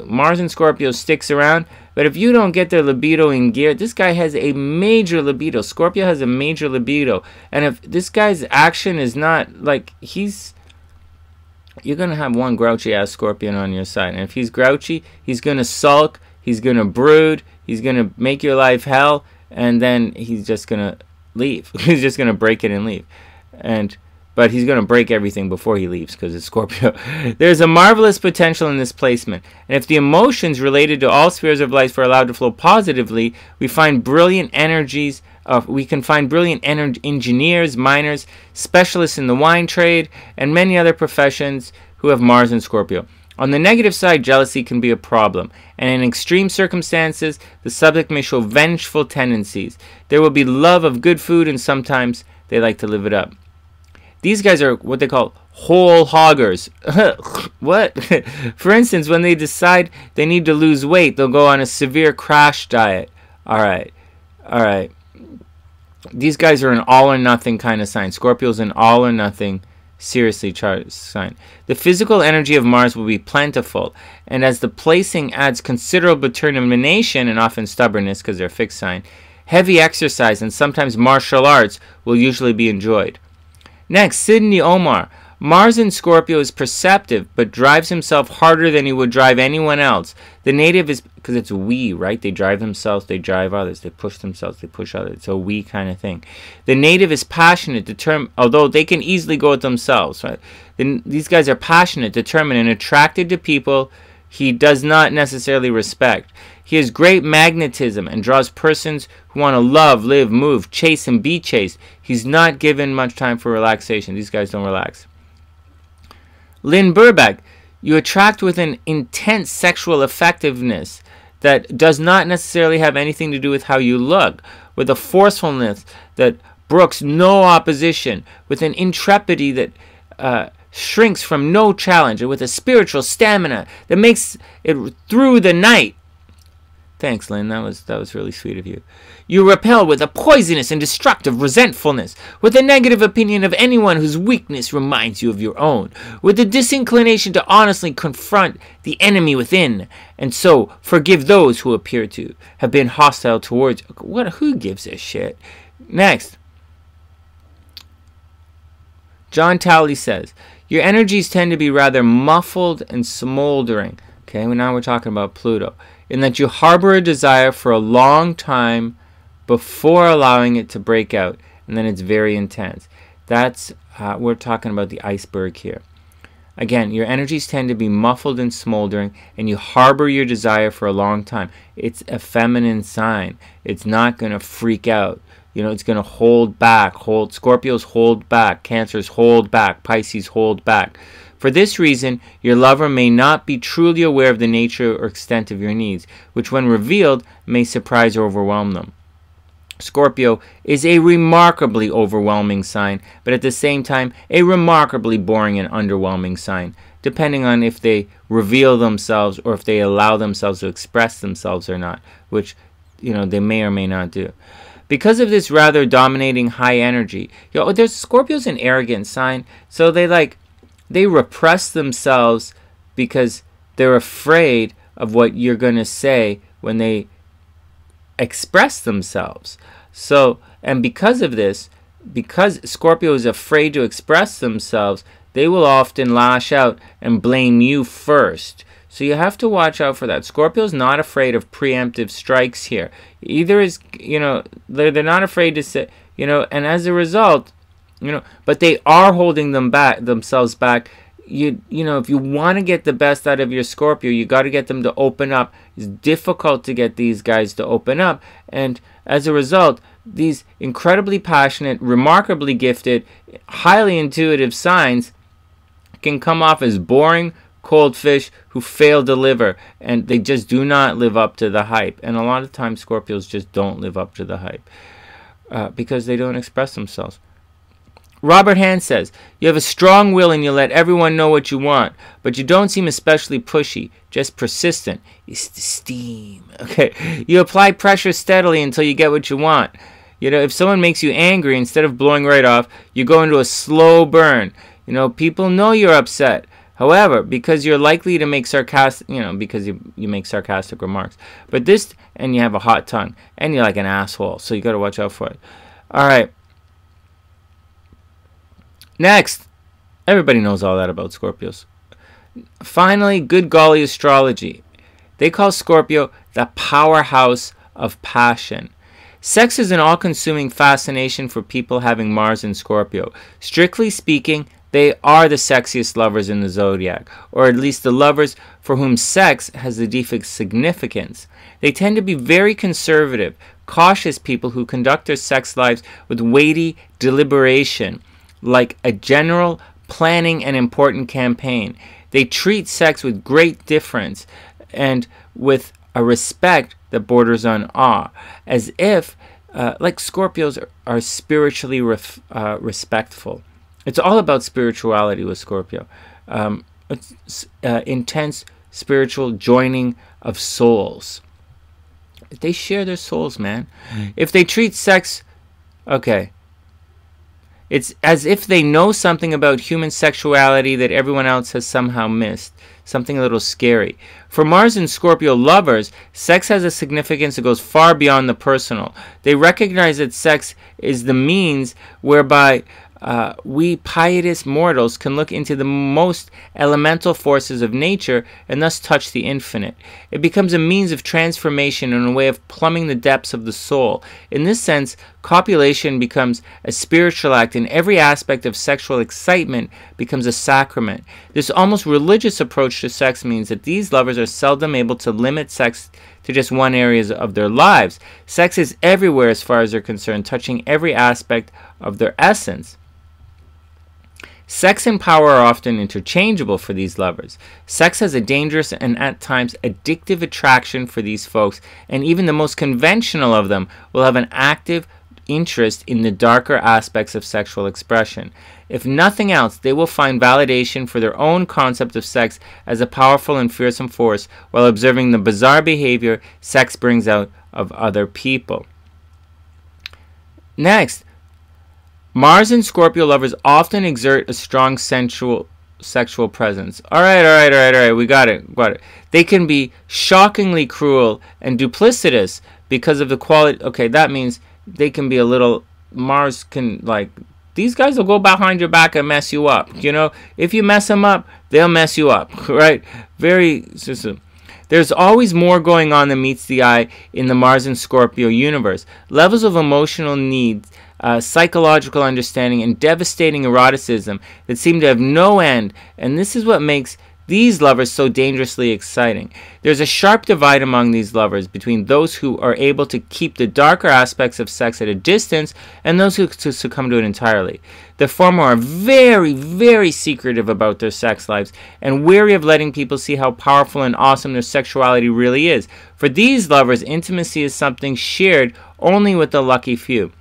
Mars in Scorpio sticks around. But if you don't get their libido in gear, this guy has a major libido. Scorpio has a major libido. And if this guy's action is not, like, you're going to have one grouchy-ass Scorpion on your side. And if he's grouchy, he's going to sulk, he's going to brood, he's going to make your life hell, and then he's just going to leave. He's just going to break it and leave. But he's going to break everything before he leaves because it's Scorpio. There's a marvelous potential in this placement. And if the emotions related to all spheres of life are allowed to flow positively, we find brilliant energies. We can find brilliant engineers, miners, specialists in the wine trade, and many other professions who have Mars in Scorpio. On the negative side, jealousy can be a problem, and in extreme circumstances, the subject may show vengeful tendencies. There will be love of good food, and sometimes they like to live it up. These guys are what they call whole hoggers. What? For instance, when they decide they need to lose weight, they'll go on a severe crash diet. All right. These guys are an all-or-nothing kind of sign. Scorpio's an all-or-nothing seriously charged sign. The physical energy of Mars will be plentiful, and as the placing adds considerable determination and often stubbornness because they're a fixed sign, heavy exercise and sometimes martial arts will usually be enjoyed. Next, Sydney Omar. Mars in Scorpio is perceptive, but drives himself harder than he would drive anyone else. The native is, because it's we, right? They drive themselves, they drive others. They push themselves, they push others. It's a we kind of thing. The native is passionate, determined, although they can easily go it themselves, right? These guys are passionate, determined, and attracted to people he does not necessarily respect. He has great magnetism and draws persons who want to love, live, move, chase, and be chased. He's not given much time for relaxation. These guys don't relax. Lynn Burbeck, you attract with an intense sexual effectiveness that does not necessarily have anything to do with how you look, with a forcefulness that brooks no opposition, with an intrepidity that shrinks from no challenge, and with a spiritual stamina that makes it through the night. Thanks, Lynn. That was really sweet of you. You repel with a poisonous and destructive resentfulness, with a negative opinion of anyone whose weakness reminds you of your own, with a disinclination to honestly confront the enemy within, and so forgive those who appear to have been hostile towards you. Who gives a shit? Next. John Towley says, your energies tend to be rather muffled and smoldering. Okay, well, now we're talking about Pluto. In that you harbor a desire for a long time before allowing it to break out, and then it's very intense. That's we're talking about the iceberg here. Again, your energies tend to be muffled and smoldering, and you harbor your desire for a long time. It's a feminine sign. It's not going to freak out. You know, it's going to hold back. Scorpios hold back. Cancers hold back. Pisces hold back. For this reason, your lover may not be truly aware of the nature or extent of your needs, which when revealed may surprise or overwhelm them. Scorpio is a remarkably overwhelming sign, but at the same time, a remarkably boring and underwhelming sign, depending on if they reveal themselves or if they allow themselves to express themselves or not, which, you know, they may or may not do. Because of this rather dominating high energy, there's Scorpio's an arrogant sign, so they repress themselves because they're afraid of what you're going to say when they express themselves. So, and because of this, because Scorpio is afraid to express themselves, they will often lash out and blame you first. So you have to watch out for that. Scorpio's not afraid of preemptive strikes here. Either is, you know, they're not afraid to say, you know, and as a result, you know, but they are holding themselves back. You know, if you want to get the best out of your Scorpio, you got to get them to open up. It's difficult to get these guys to open up, and as a result, these incredibly passionate, remarkably gifted, highly intuitive signs can come off as boring, cold fish who fail to deliver, and they just do not live up to the hype. And a lot of times Scorpios just don't live up to the hype because they don't express themselves. Robert Hand says, you have a strong will and you let everyone know what you want, but you don't seem especially pushy, just persistent. It's the steam. Okay, you apply pressure steadily until you get what you want. You know, if someone makes you angry, instead of blowing right off, you go into a slow burn. You know, people know you're upset. However, because you're likely to make sarcastic, you know, because you make sarcastic remarks. But this, and you have a hot tongue, and you're like an asshole, so you got to watch out for it. All right. Next, everybody knows all that about Scorpios. Finally, good golly astrology. They call Scorpio the powerhouse of passion. Sex is an all-consuming fascination for people having Mars in Scorpio. Strictly speaking, they are the sexiest lovers in the zodiac, or at least the lovers for whom sex has the deepest significance. They tend to be very conservative, cautious people who conduct their sex lives with weighty deliberation, like a general planning an important campaign. They treat sex with great deference and with a respect that borders on awe, as if, like Scorpios are spiritually respectful. It's all about spirituality with Scorpio. It's intense spiritual joining of souls. They share their souls, man. If they treat sex, okay, it's as if they know something about human sexuality that everyone else has somehow missed. Something a little scary. For Mars and Scorpio lovers, sex has a significance that goes far beyond the personal. They recognize that sex is the means whereby we pietous mortals can look into the most elemental forces of nature and thus touch the infinite. It becomes a means of transformation and a way of plumbing the depths of the soul. In this sense, copulation becomes a spiritual act, and every aspect of sexual excitement becomes a sacrament. This almost religious approach to sex means that these lovers are seldom able to limit sex to just one area of their lives. Sex is everywhere as far as they're concerned, touching every aspect of their essence. Sex and power are often interchangeable for these lovers. Sex has a dangerous and at times addictive attraction for these folks, and even the most conventional of them will have an active interest in the darker aspects of sexual expression. If nothing else, they will find validation for their own concept of sex as a powerful and fearsome force while observing the bizarre behavior sex brings out of other people. Next, Mars and Scorpio lovers often exert a strong sexual presence. All right, we got it. They can be shockingly cruel and duplicitous because of the quality. Okay, that means they can be a little, Mars can, like, these guys will go behind your back and mess you up. You know, if you mess them up, they'll mess you up, right? There's always more going on than meets the eye in the Mars and Scorpio universe. Levels of emotional needs, psychological understanding, and devastating eroticism that seem to have no end, and this is what makes these lovers so dangerously exciting. There's a sharp divide among these lovers between those who are able to keep the darker aspects of sex at a distance and those who succumb to it entirely. The former are very, very secretive about their sex lives and wary of letting people see how powerful and awesome their sexuality really is. For these lovers, intimacy is something shared only with the lucky few.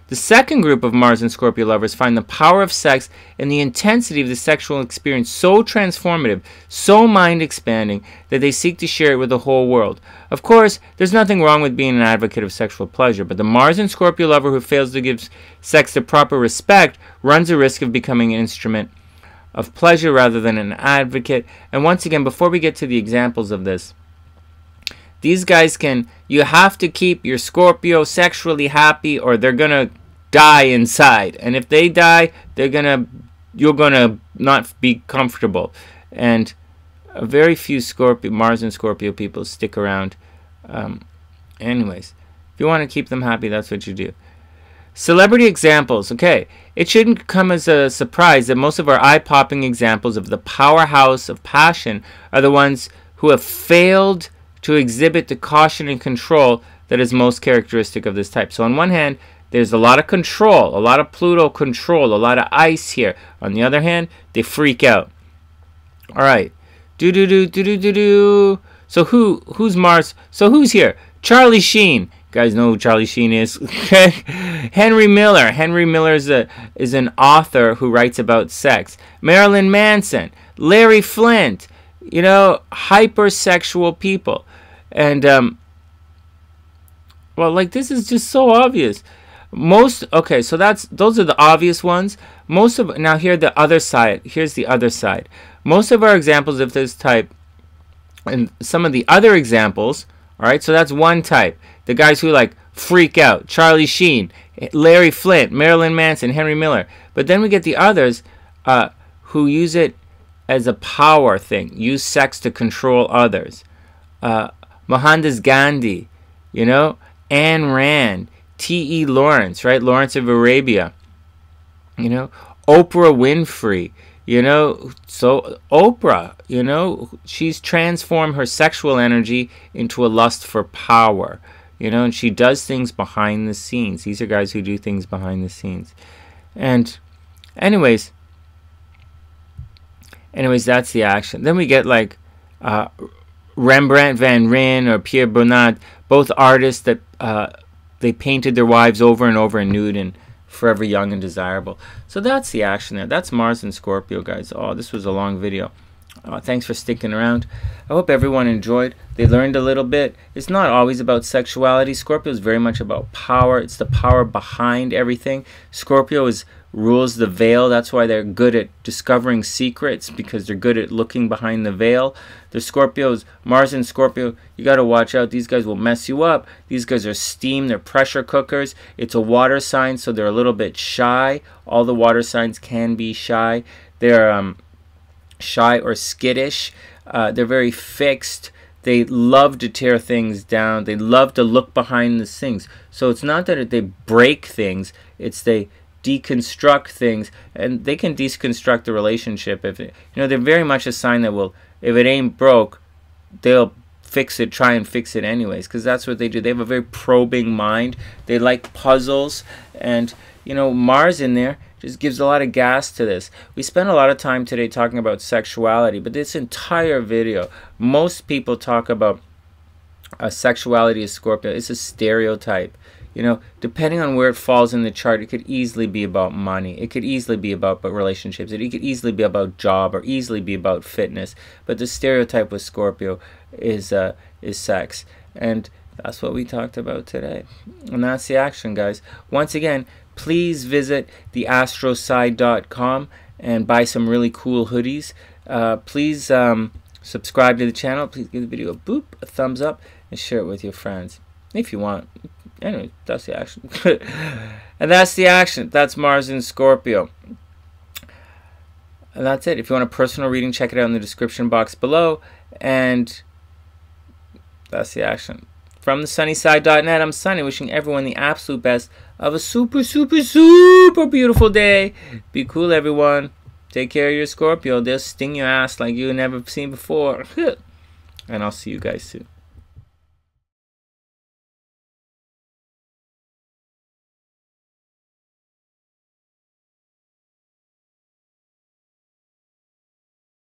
The second group of Mars and Scorpio lovers find the power of sex and the intensity of the sexual experience so transformative, so mind-expanding, that they seek to share it with the whole world. Of course, there's nothing wrong with being an advocate of sexual pleasure, but the Mars and Scorpio lover who fails to give sex the proper respect runs the risk of becoming an instrument of pleasure rather than an advocate. And once again, before we get to the examples of this, these guys you have to keep your Scorpio sexually happy or they're going to die inside. And if they die, you're going to not be comfortable. And very few Mars and Scorpio people stick around. Anyways, if you want to keep them happy, that's what you do. Celebrity examples. Okay, it shouldn't come as a surprise that most of our eye-popping examples of the powerhouse of passion are the ones who have failed to exhibit the caution and control that is most characteristic of this type. So on one hand, there's a lot of control, a lot of Pluto control, a lot of ice here. On the other hand, they freak out. All right. So who's Mars? So who's here? Charlie Sheen. You guys know who Charlie Sheen is. Henry Miller. Henry Miller is an author who writes about sex. Marilyn Manson. Larry Flint. You know, hypersexual people. And, well, like, this is just so obvious. Okay, so those are the obvious ones. Now here the other side. Here's the other side. Most of our examples of this type, and some of the other examples, all right, so that's one type. The guys who, like, freak out. Charlie Sheen, Larry Flint, Marilyn Manson, Henry Miller. But then we get the others who use it as a power thing. Use sex to control others. Mohandas Gandhi, you know, Ayn Rand, T.E. Lawrence, right? Lawrence of Arabia. You know, Oprah Winfrey. You know, so Oprah, you know, she's transformed her sexual energy into a lust for power. You know, and she does things behind the scenes. These are guys who do things behind the scenes. And anyways, that's the action. Then we get like Rembrandt van Rijn or Pierre Bonnat, both artists that they painted their wives over and over in nude and forever young and desirable. So that's the action there. That's Mars and Scorpio, guys. Oh, this was a long video. Thanks for sticking around. I hope everyone enjoyed. They learned a little bit. It's not always about sexuality. Scorpio is very much about power. It's the power behind everything. Scorpio rules the veil. That's why they're good at discovering secrets, because they're good at looking behind the veil. The Scorpios, Mars and Scorpio, you got to watch out. These guys will mess you up. These guys are steam. They're pressure cookers. It's a water sign, so they're a little bit shy. All the water signs can be shy. They're shy or skittish. They're very fixed. They love to tear things down. They love to look behind the things. So it's not that they break things. It's they deconstruct things, and they can deconstruct the relationship. If it, you know, they're very much a sign that will, if it ain't broke, they'll fix it, try and fix it anyways, because that's what they do. They have a very probing mind. They like puzzles, and you know, Mars in there just gives a lot of gas to this. We spent a lot of time today talking about sexuality, but this entire video, most people talk about sexuality as Scorpio. It's a stereotype. You know, depending on where it falls in the chart, it could easily be about money. It could easily be about relationships. It could easily be about job, or easily be about fitness. But the stereotype with Scorpio is sex. And that's what we talked about today. And that's the action, guys. Once again, please visit theastroside.com and buy some really cool hoodies. Please subscribe to the channel. Please give the video a thumbs up, and share it with your friends if you want. Anyway, that's the action. And that's the action. That's Mars and Scorpio. And that's it. If you want a personal reading, check it out in the description box below. And that's the action. From TheSunnySide.net, I'm Sonny, wishing everyone the absolute best of a super, super, super beautiful day. Be cool, everyone. Take care of your Scorpio. They'll sting your ass like you've never seen before. And I'll see you guys soon.